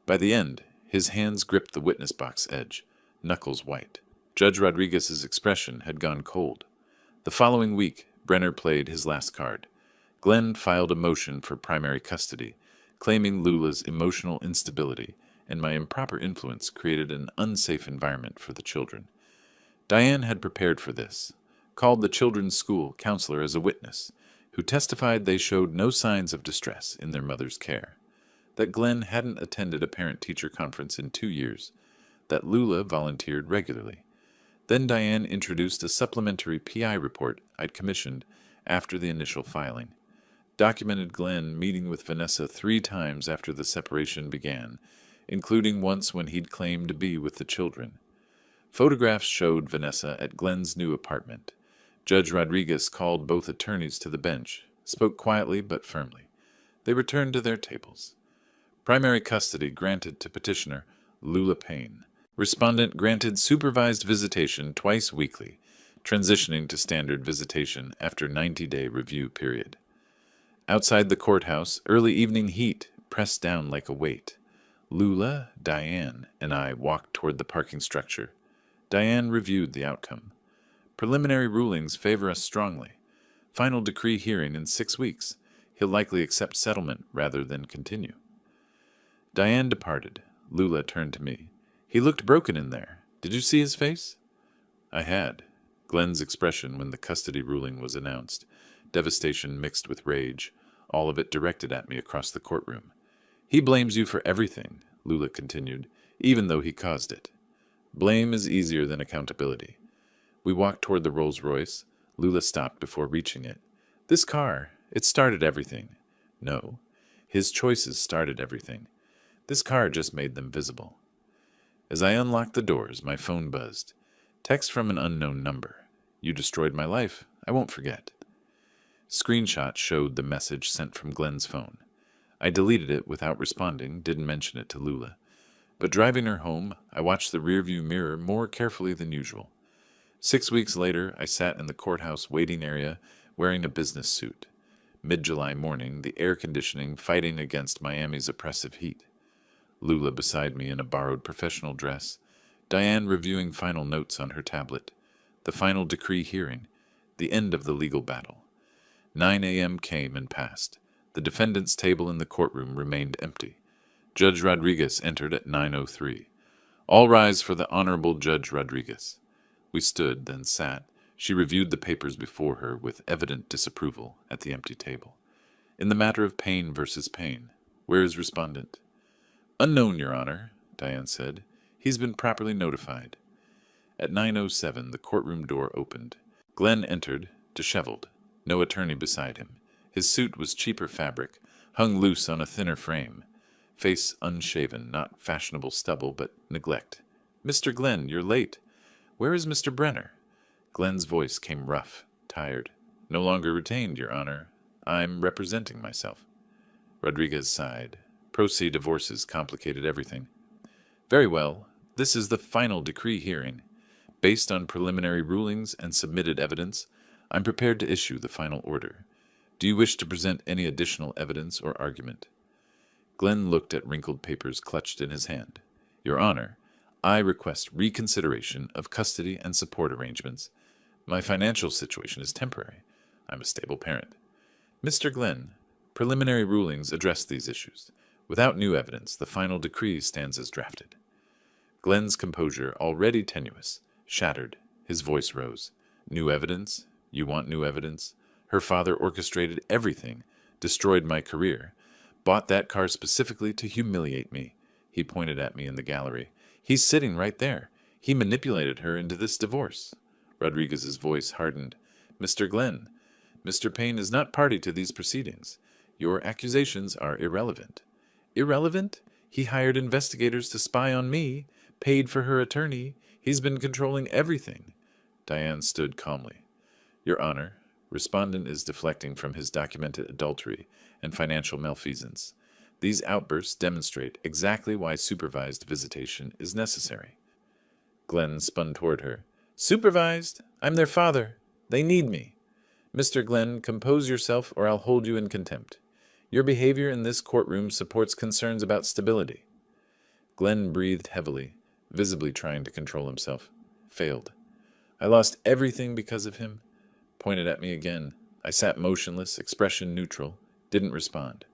[SPEAKER 1] By the end, his hands gripped the witness box edge, knuckles white. Judge Rodriguez's expression had gone cold. The following week, Brenner played his last card. Glenn filed a motion for primary custody, claiming Lula's emotional instability and my improper influence created an unsafe environment for the children. Diane had prepared for this, called the children's school counselor as a witness, who testified they showed no signs of distress in their mother's care, that Glenn hadn't attended a parent-teacher conference in 2 years, that Lula volunteered regularly. Then Diane introduced a supplementary PI report I'd commissioned after the initial filing. Documented Glenn meeting with Vanessa 3 times after the separation began, including once when he'd claimed to be with the children. Photographs showed Vanessa at Glenn's new apartment. Judge Rodriguez called both attorneys to the bench, spoke quietly but firmly. They returned to their tables. Primary custody granted to petitioner Lula Payne. Respondent granted supervised visitation twice weekly, transitioning to standard visitation after 90-day review period. Outside the courthouse, early evening heat pressed down like a weight. Lula, Diane, and I walked toward the parking structure. Diane reviewed the outcome. Preliminary rulings favor us strongly. Final decree hearing in 6 weeks. He'll likely accept settlement rather than continue. Diane departed. Lula turned to me. He looked broken in there. Did you see his face? I had. Glenn's expression when the custody ruling was announced. Devastation mixed with rage, all of it directed at me across the courtroom. He blames you for everything, Lula continued, even though he caused it. Blame is easier than accountability. We walked toward the Rolls-Royce. Lula stopped before reaching it. This car, it started everything. No, his choices started everything. This car just made them visible. As I unlocked the doors, my phone buzzed. Text from an unknown number. You destroyed my life. I won't forget. Screenshot showed the message sent from Glenn's phone. I deleted it without responding, didn't mention it to Lula. But driving her home, I watched the rearview mirror more carefully than usual. 6 weeks later, I sat in the courthouse waiting area wearing a business suit. Mid-July morning, the air conditioning fighting against Miami's oppressive heat. Lula beside me in a borrowed professional dress. Diane reviewing final notes on her tablet. The final decree hearing. The end of the legal battle. 9 a.m. came and passed. The defendant's table in the courtroom remained empty. Judge Rodriguez entered at 9:03. All rise for the Honorable Judge Rodriguez. We stood, then sat. She reviewed the papers before her with evident disapproval at the empty table. In the matter of Payne versus Payne, where is respondent? Unknown, Your Honor, Diane said. He's been properly notified. At 9:07, the courtroom door opened. Glenn entered, disheveled, no attorney beside him. His suit was cheaper fabric, hung loose on a thinner frame. Face unshaven, not fashionable stubble, but neglect. Mr. Glenn, you're late. Where is Mr. Brenner? Glenn's voice came rough, tired. No longer retained, Your Honor. I'm representing myself. Rodriguez sighed. Pro se divorces complicated everything. Very well. This is the final decree hearing. Based on preliminary rulings and submitted evidence, I'm prepared to issue the final order. Do you wish to present any additional evidence or argument? Glenn looked at wrinkled papers clutched in his hand. Your Honor, I request reconsideration of custody and support arrangements. My financial situation is temporary. I'm a stable parent. Mr. Glenn, preliminary rulings address these issues. Without new evidence, the final decree stands as drafted. Glenn's composure, already tenuous, shattered. His voice rose. New evidence? You want new evidence? Her father orchestrated everything, destroyed my career, bought that car specifically to humiliate me. He pointed at me in the gallery. He's sitting right there. He manipulated her into this divorce. Rodriguez's voice hardened. Mr. Glenn, Mr. Payne is not party to these proceedings. Your accusations are irrelevant. Irrelevant? He hired investigators to spy on me, paid for her attorney. He's been controlling everything. Diane stood calmly. Your Honor, respondent is deflecting from his documented adultery and financial malfeasance. These outbursts demonstrate exactly why supervised visitation is necessary. Glenn spun toward her. Supervised? I'm their father. They need me. Mr. Glenn, compose yourself or I'll hold you in contempt. Your behavior in this courtroom supports concerns about stability. Glenn breathed heavily, visibly trying to control himself. Failed. I lost everything because of him. Pointed at me again. I sat motionless, expression neutral, didn't respond.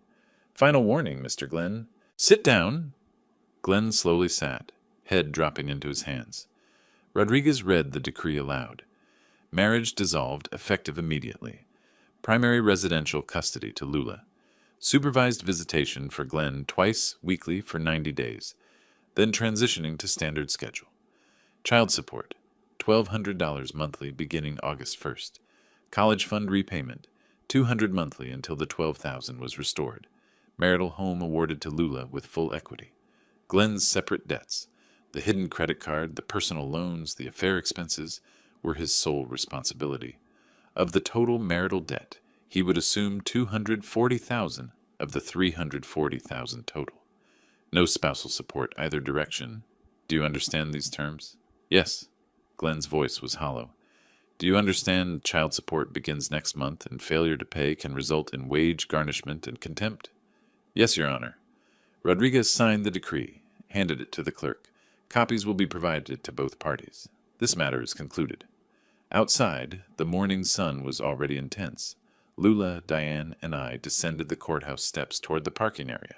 [SPEAKER 1] Final warning, Mr. Glenn. Sit down. Glenn slowly sat, head dropping into his hands. Rodriguez read the decree aloud. Marriage dissolved, effective immediately. Primary residential custody to Lula. Supervised visitation for Glenn twice weekly for 90 days, then transitioning to standard schedule. Child support, $1,200 monthly beginning August 1st. College fund repayment, $200 monthly until the $12,000 was restored. Marital home awarded to Lula with full equity. Glenn's separate debts, the hidden credit card, the personal loans, the affair expenses, were his sole responsibility. Of the total marital debt, he would assume $240,000 of the $340,000 total. No spousal support either direction. Do you understand these terms? Yes. Glenn's voice was hollow. Do you understand child support begins next month and failure to pay can result in wage garnishment and contempt? Yes, Your Honor. Rodriguez signed the decree, handed it to the clerk. Copies will be provided to both parties. This matter is concluded. Outside, the morning sun was already intense. Lula, Diane, and I descended the courthouse steps toward the parking area.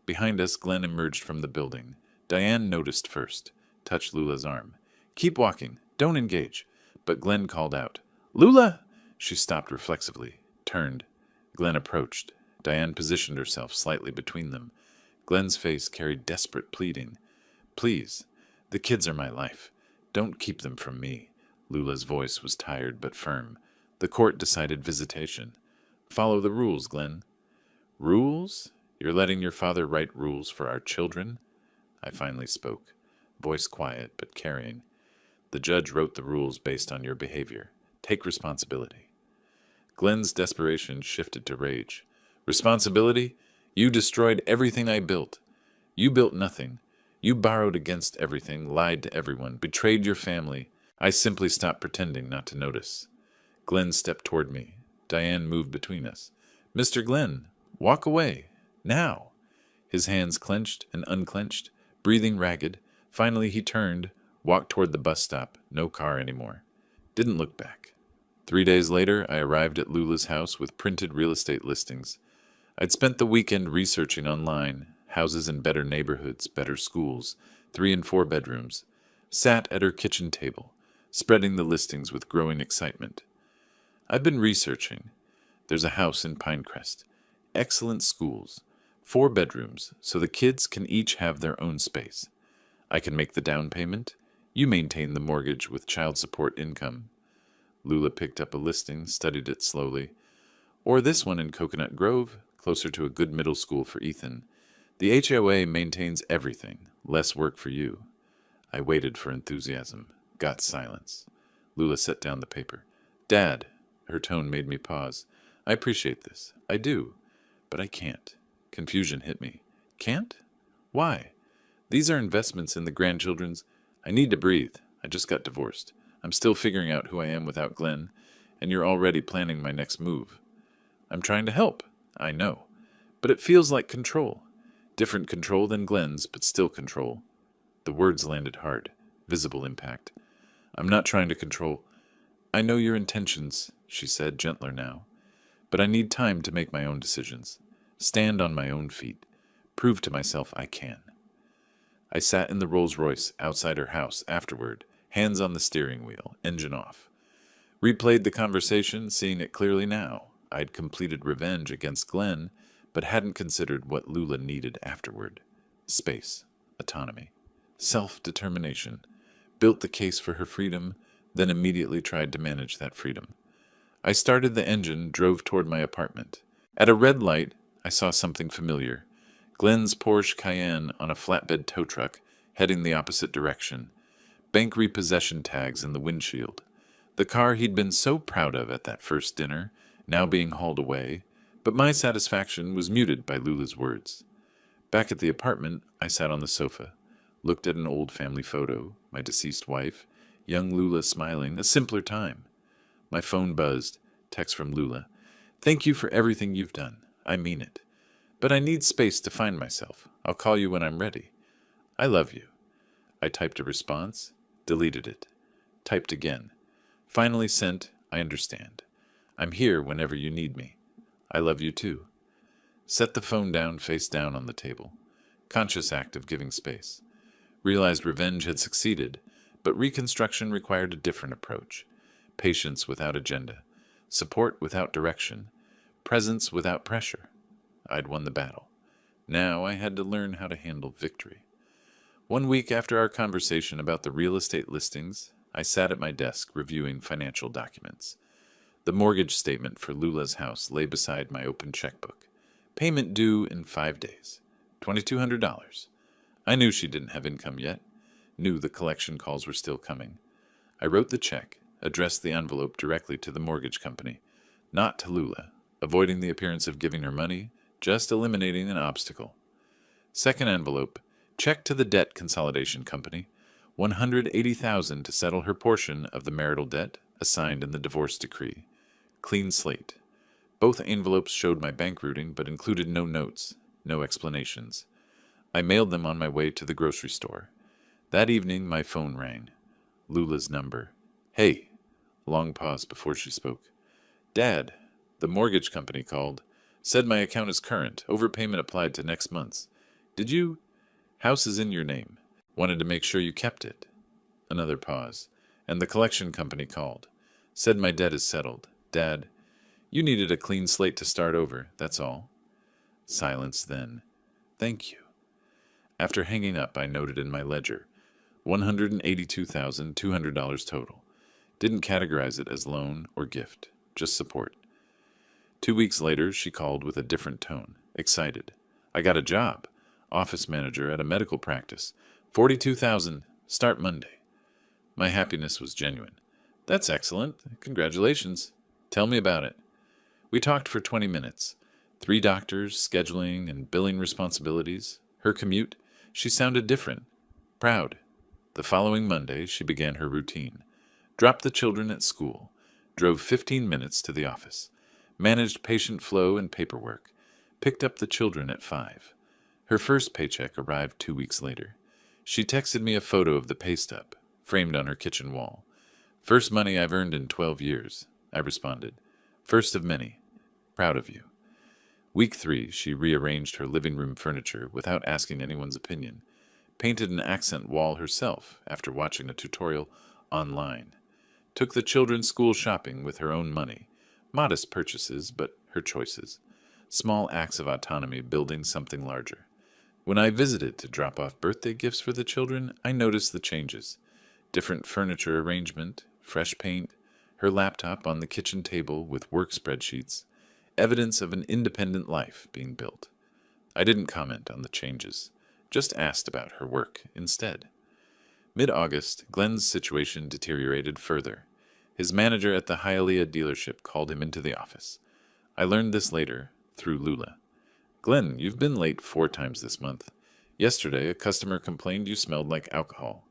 [SPEAKER 1] Behind us, Glenn emerged from the building. Diane noticed first, touched Lula's arm. Keep walking. Don't engage. But Glenn called out. Lula! She stopped reflexively, turned. Glenn approached. Diane positioned herself slightly between them. Glenn's face carried desperate pleading. Please, the kids are my life. Don't keep them from me. Lula's voice was tired but firm. The court decided visitation. Follow the rules, Glenn. Rules? You're letting your father write rules for our children? I finally spoke, voice quiet but carrying. The judge wrote the rules based on your behavior. Take responsibility. Glenn's desperation shifted to rage. Responsibility? You destroyed everything I built. You built nothing. You borrowed against everything, lied to everyone, betrayed your family. I simply stopped pretending not to notice. Glenn stepped toward me. Diane moved between us. Mr. Glenn, walk away. Now. His hands clenched and unclenched, breathing ragged. Finally he turned, walked toward the bus stop. No car anymore. Didn't look back. 3 days later, I arrived at Lula's house with printed real estate listings. I'd spent the weekend researching online, houses in better neighborhoods, better schools, 3 and 4 bedrooms. Sat at her kitchen table, spreading the listings with growing excitement. I've been researching. There's a house in Pinecrest. Excellent schools. 4 bedrooms, so the kids can each have their own space. I can make the down payment. You maintain the mortgage with child support income. Lula picked up a listing, studied it slowly. Or this one in Coconut Grove, closer to a good middle school for Ethan. The HOA maintains everything. Less work for you. I waited for enthusiasm. Got silence. Lula set down the paper. Dad. Her tone made me pause. I appreciate this. I do. But I can't. Confusion hit me. Can't? Why? These are investments in the grandchildren's. I need to breathe. I just got divorced. I'm still figuring out who I am without Glenn, and you're already planning my next move. I'm trying to help. I know. But it feels like control. Different control than Glenn's, but still control. The words landed hard. Visible impact. I'm not trying to control. I know your intentions, she said, gentler now. But I need time to make my own decisions. Stand on my own feet. Prove to myself I can. I sat in the Rolls-Royce outside her house afterward, hands on the steering wheel, engine off. Replayed the conversation, seeing it clearly now. I'd completed revenge against Glenn, but hadn't considered what Lula needed afterward. Space, autonomy, self-determination. Built the case for her freedom, then immediately tried to manage that freedom. I started the engine, drove toward my apartment. At a red light, I saw something familiar. Glenn's Porsche Cayenne on a flatbed tow truck, heading the opposite direction. Bank repossession tags in the windshield. The car he'd been so proud of at that first dinner, now being hauled away, but my satisfaction was muted by Lula's words. Back at the apartment, I sat on the sofa, looked at an old family photo, my deceased wife, young Lula smiling, a simpler time. My phone buzzed, text from Lula. Thank you for everything you've done. I mean it. But I need space to find myself. I'll call you when I'm ready. I love you. I typed a response, deleted it, typed again. Finally sent, I understand. I'm here whenever you need me. I love you too. Set the phone down face down on the table. Conscious act of giving space. Realized revenge had succeeded, but reconstruction required a different approach. Patience without agenda. Support without direction. Presence without pressure. I'd won the battle. Now I had to learn how to handle victory. 1 week after our conversation about the real estate listings, I sat at my desk reviewing financial documents. The mortgage statement for Lula's house lay beside my open checkbook. Payment due in 5 days. $2,200. I knew she didn't have income yet. Knew the collection calls were still coming. I wrote the check, addressed the envelope directly to the mortgage company, not to Lula, avoiding the appearance of giving her money, just eliminating an obstacle. Second envelope, check to the debt consolidation company, $180,000 to settle her portion of the marital debt assigned in the divorce decree. Clean slate. Both envelopes showed my bank routing but included no notes, no explanations. I mailed them on my way to the grocery store. That evening, my phone rang. Lula's number. Hey. Long pause before she spoke. Dad, the mortgage company called. Said my account is current. Overpayment applied to next month's. Did you? House is in your name. Wanted to make sure you kept it. Another pause. And the collection company called. Said my debt is settled. Dad, you needed a clean slate to start over, that's all. Silence then. Thank you. After hanging up, I noted in my ledger, $182,200 total. Didn't categorize it as loan or gift, just support. 2 weeks later, she called with a different tone, excited. I got a job, office manager at a medical practice, $42,000, start Monday. My happiness was genuine. That's excellent. Congratulations. Tell me about it. We talked for 20 minutes. 3 doctors, scheduling and billing responsibilities. Her commute. She sounded different. Proud. The following Monday, she began her routine. Dropped the children at school. Drove 15 minutes to the office. Managed patient flow and paperwork. Picked up the children at 5. Her first paycheck arrived 2 weeks later. She texted me a photo of the pay stub, framed on her kitchen wall. First money I've earned in 12 years, I responded. First of many. Proud of you. Week 3, she rearranged her living room furniture without asking anyone's opinion. Painted an accent wall herself after watching a tutorial online. Took the children school shopping with her own money. Modest purchases, but her choices. Small acts of autonomy building something larger. When I visited to drop off birthday gifts for the children, I noticed the changes. Different furniture arrangement, fresh paint, her laptop on the kitchen table with work spreadsheets, evidence of an independent life being built. I didn't comment on the changes, just asked about her work instead. Mid-August, Glenn's situation deteriorated further. His manager at the Hialeah dealership called him into the office. I learned this later, through Lula. Glenn, you've been late 4 times this month. Yesterday, a customer complained you smelled like alcohol.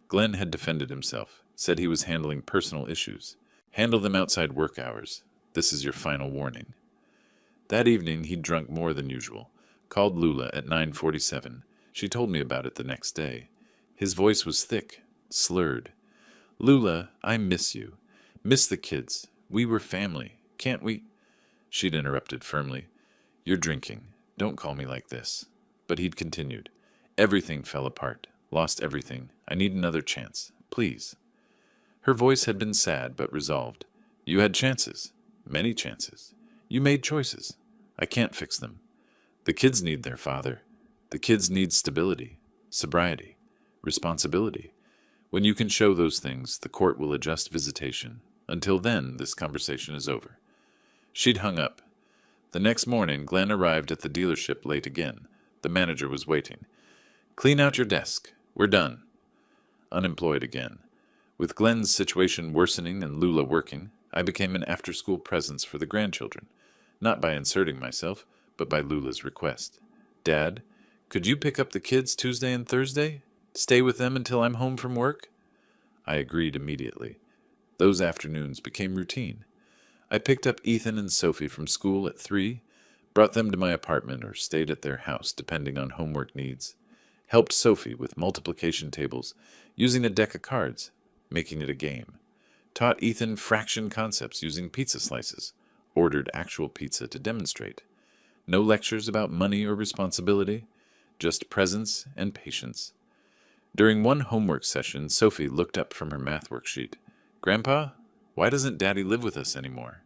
[SPEAKER 1] Glenn had defended himself, said he was handling personal issues. Handle them outside work hours. This is your final warning. That evening, he'd drunk more than usual. Called Lula at 9:47. She told me about it the next day. His voice was thick, slurred. Lula, I miss you. Miss the kids. We were family. Can't we? She'd interrupted firmly. You're drinking. Don't call me like this. But he'd continued. Everything fell apart. Lost everything. I need another chance. Please. Her voice had been sad but resolved. You had chances. Many chances. You made choices. I can't fix them. The kids need their father. The kids need stability, sobriety, responsibility. When you can show those things, the court will adjust visitation. Until then, this conversation is over. She'd hung up. The next morning, Glenn arrived at the dealership late again. The manager was waiting. Clean out your desk. We're done. Unemployed again. With Glenn's situation worsening and Lula working, I became an after-school presence for the grandchildren, not by inserting myself, but by Lula's request. Dad, could you pick up the kids Tuesday and Thursday? Stay with them until I'm home from work? I agreed immediately. Those afternoons became routine. I picked up Ethan and Sophie from school at 3, brought them to my apartment or stayed at their house depending on homework needs, helped Sophie with multiplication tables using a deck of cards, making it a game, taught Ethan fraction concepts using pizza slices, ordered actual pizza to demonstrate. No lectures about money or responsibility, just presence and patience. During one homework session, Sophie looked up from her math worksheet. "Grandpa, why doesn't Daddy live with us anymore?"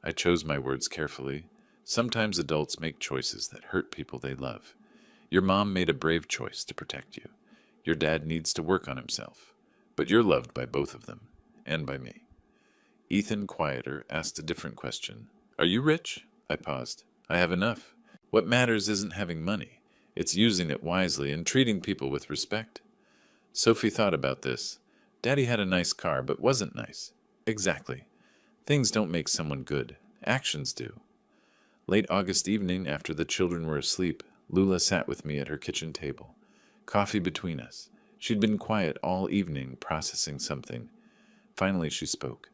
[SPEAKER 1] I chose my words carefully. Sometimes adults make choices that hurt people they love. Your mom made a brave choice to protect you. Your dad needs to work on himself. But you're loved by both of them, and by me. Ethan, quieter, asked a different question. "Are you rich?" I paused. "I have enough. What matters isn't having money. It's using it wisely and treating people with respect." Sophie thought about this. Daddy had a nice car, but wasn't nice. Exactly. Things don't make someone good. Actions do. Late August evening, after the children were asleep, Lula sat with me at her kitchen table. Coffee between us. She'd been quiet all evening, processing something. Finally she spoke.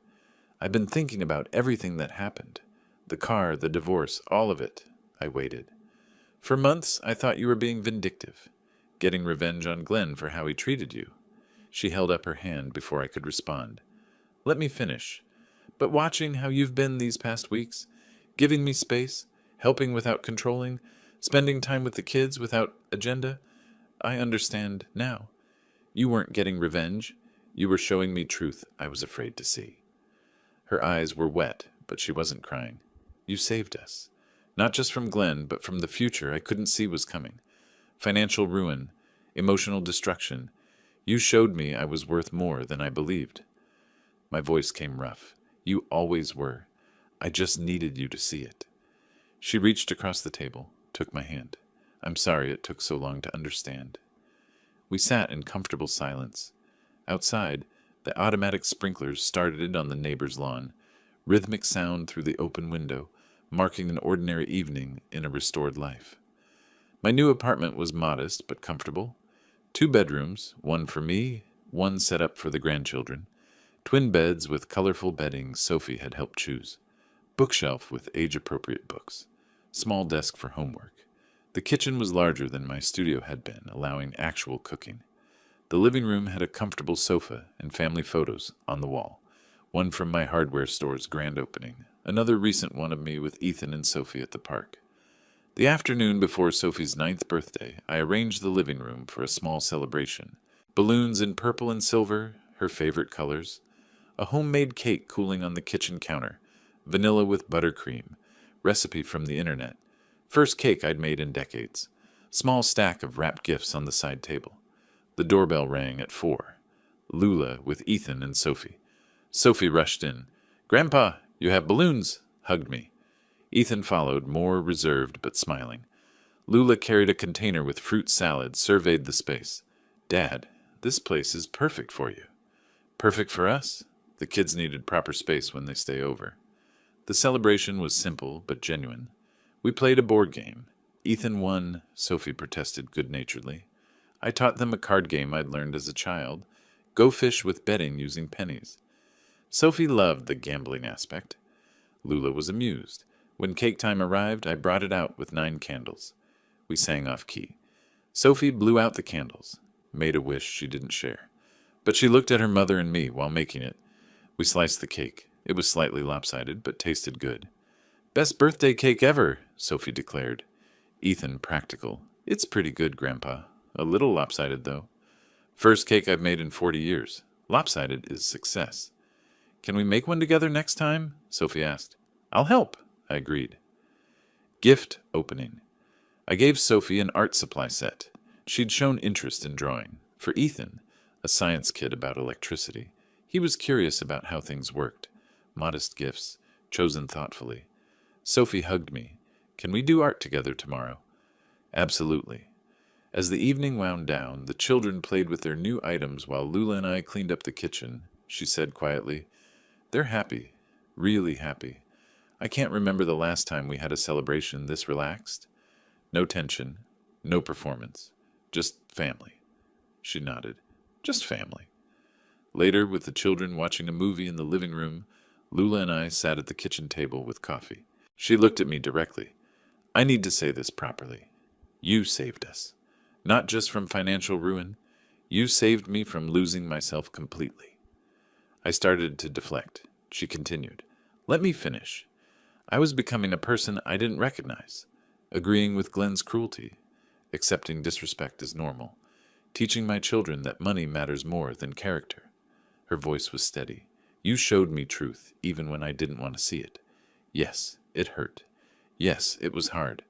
[SPEAKER 1] "I've been thinking about everything that happened. The car, the divorce, all of it." I waited. "For months, I thought you were being vindictive, getting revenge on Glenn for how he treated you." She held up her hand before I could respond. "Let me finish. But watching how you've been these past weeks, giving me space, helping without controlling, spending time with the kids without agenda, I understand now. You weren't getting revenge. You were showing me truth I was afraid to see." Her eyes were wet, but she wasn't crying. "You saved us. Not just from Glenn, but from the future I couldn't see was coming. Financial ruin, emotional destruction. You showed me I was worth more than I believed." My voice came rough. "You always were. I just needed you to see it." She reached across the table, took my hand. "I'm sorry it took so long to understand." We sat in comfortable silence. Outside, the automatic sprinklers started on the neighbor's lawn, rhythmic sound through the open window, marking an ordinary evening in a restored life. My new apartment was modest but comfortable. 2 bedrooms, one for me, one set up for the grandchildren. Twin beds with colorful bedding Sophie had helped choose. Bookshelf with age-appropriate books. Small desk for homework. The kitchen was larger than my studio had been, allowing actual cooking. The living room had a comfortable sofa and family photos on the wall. One from my hardware store's grand opening, another recent one of me with Ethan and Sophie at the park. The afternoon before Sophie's 9th birthday, I arranged the living room for a small celebration. Balloons in purple and silver, her favorite colors. A homemade cake cooling on the kitchen counter. Vanilla with buttercream. Recipe from the internet. First cake I'd made in decades. Small stack of wrapped gifts on the side table. The doorbell rang at 4. Lula with Ethan and Sophie. Sophie rushed in. "Grandpa, you have balloons," hugged me. Ethan followed, more reserved but smiling. Lula carried a container with fruit salad, surveyed the space. "Dad, this place is perfect for you." "Perfect for us?" The kids needed proper space when they stay over. The celebration was simple but genuine. We played a board game. Ethan won, Sophie protested good-naturedly. I taught them a card game I'd learned as a child. Go fish with betting using pennies. Sophie loved the gambling aspect. Lula was amused. When cake time arrived, I brought it out with 9 candles. We sang off-key. Sophie blew out the candles, made a wish she didn't share. But she looked at her mother and me while making it. We sliced the cake. It was slightly lopsided, but tasted good. "Best birthday cake ever," Sophie declared. Ethan, practical. "It's pretty good, Grandpa. A little lopsided, though." "First cake I've made in 40 years. Lopsided is success." "Can we make one together next time?" Sophie asked. "I'll help," I agreed. Gift opening. I gave Sophie an art supply set. She'd shown interest in drawing. For Ethan, a science kid about electricity. He was curious about how things worked. Modest gifts, chosen thoughtfully. Sophie hugged me. "Can we do art together tomorrow?" "Absolutely." As the evening wound down, the children played with their new items while Lula and I cleaned up the kitchen. She said quietly, "They're happy, really happy. I can't remember the last time we had a celebration this relaxed. No tension, no performance, just family." She nodded. "Just family." Later, with the children watching a movie in the living room, Lula and I sat at the kitchen table with coffee. She looked at me directly. "I need to say this properly. You saved us. Not just from financial ruin. You saved me from losing myself completely." I started to deflect. She continued. "Let me finish. I was becoming a person I didn't recognize, agreeing with Glenn's cruelty, accepting disrespect as normal, teaching my children that money matters more than character. Her voice was steady. You showed me truth, even when I didn't want to see it. Yes, it hurt. Yes, it was hard.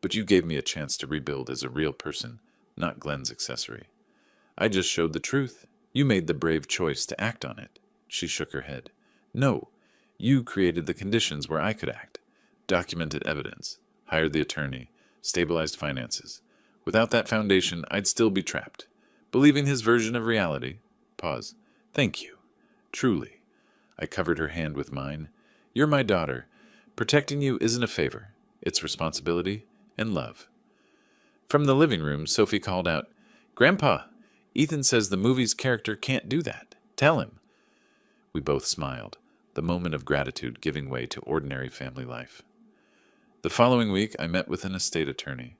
[SPEAKER 1] But you gave me a chance to rebuild as a real person, not Glenn's accessory. I just showed the truth. You made the brave choice to act on it. She shook her head. No, you created the conditions where I could act. Documented evidence, hired the attorney, stabilized finances. Without that foundation, I'd still be trapped, believing his version of reality. Pause. Thank you. Truly. I covered her hand with mine. You're my daughter. Protecting you isn't a favor. It's responsibility and love. From the living room, Sophie called out, Grandpa, Ethan says the movie's character can't do that. Tell him. We both smiled, the moment of gratitude giving way to ordinary family life. The following week, I met with an estate attorney,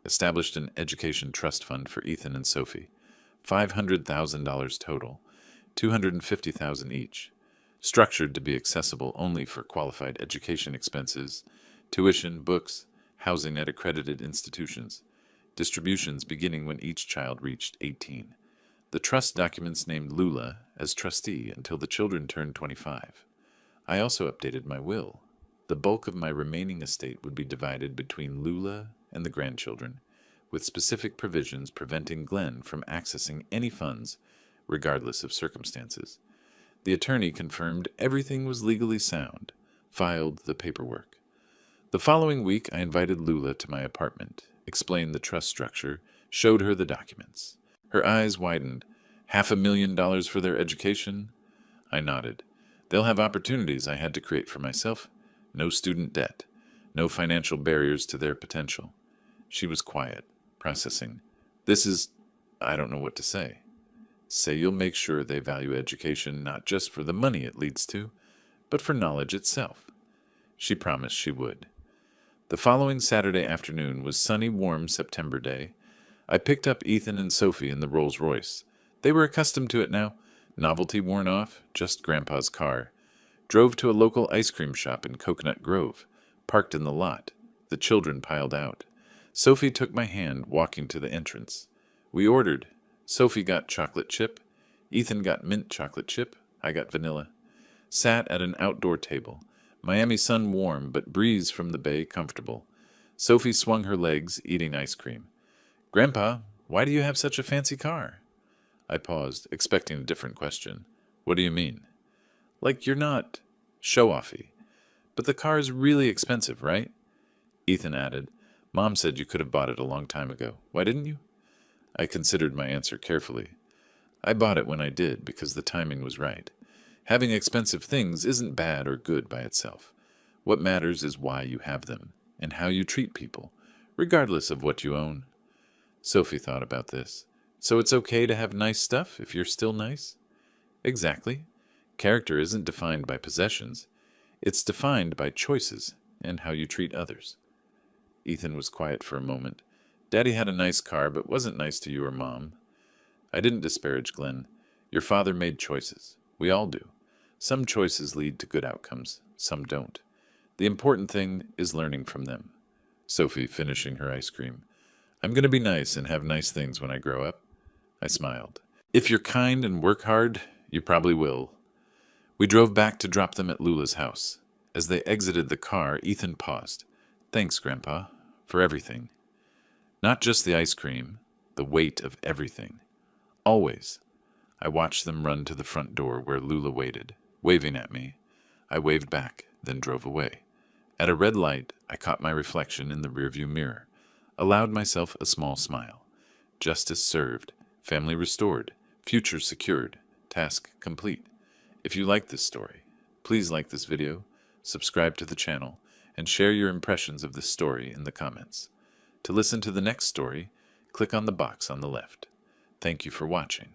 [SPEAKER 1] established an education trust fund for Ethan and Sophie, $500,000 total, $250,000 each, structured to be accessible only for qualified education expenses, tuition, books, housing at accredited institutions, distributions beginning when each child reached 18. The trust documents named Lula as trustee until the children turned 25. I also updated my will. The bulk of my remaining estate would be divided between Lula and the grandchildren, with specific provisions preventing Glenn from accessing any funds, regardless of circumstances. The attorney confirmed everything was legally sound, filed the paperwork. The following week, I invited Lula to my apartment, explained the trust structure, showed her the documents. Her eyes widened. $500,000 for their education? I nodded. They'll have opportunities I had to create for myself. No student debt. No financial barriers to their potential. She was quiet, processing. I don't know what to say. Say you'll make sure they value education not just for the money it leads to, but for knowledge itself. She promised she would. The following Saturday afternoon was sunny, warm September day. I picked up Ethan and Sophie in the Rolls-Royce. They were accustomed to it now. Novelty worn off, just Grandpa's car. Drove to a local ice cream shop in Coconut Grove. Parked in the lot. The children piled out. Sophie took my hand, walking to the entrance. We ordered. Sophie got chocolate chip. Ethan got mint chocolate chip. I got vanilla. Sat at an outdoor table. Miami sun warm, but breeze from the bay comfortable. Sophie swung her legs, eating ice cream. Grandpa, why do you have such a fancy car? I paused, expecting a different question. What do you mean? Like you're not show-offy. But the car's really expensive, right? Ethan added, Mom said you could have bought it a long time ago. Why didn't you? I considered my answer carefully. I bought it when I did because the timing was right. Having expensive things isn't bad or good by itself. What matters is why you have them and how you treat people, regardless of what you own. Sophie thought about this. So it's okay to have nice stuff if you're still nice? Exactly. Character isn't defined by possessions. It's defined by choices and how you treat others. Ethan was quiet for a moment. Daddy had a nice car, but wasn't nice to you or Mom. I didn't disparage Glenn. Your father made choices. We all do. Some choices lead to good outcomes. Some don't. The important thing is learning from them. Sophie finishing her ice cream. I'm going to be nice and have nice things when I grow up. I smiled. If you're kind and work hard, you probably will. We drove back to drop them at Lula's house. As they exited the car, Ethan paused. Thanks, Grandpa, for everything. Not just the ice cream, the weight of everything. Always. I watched them run to the front door where Lula waited, waving at me. I waved back, then drove away. At a red light, I caught my reflection in the rearview mirror, allowed myself a small smile. Justice served, family restored, future secured, task complete. If you like this story, please like this video, subscribe to the channel, and share your impressions of this story in the comments. To listen to the next story, click on the box on the left. Thank you for watching.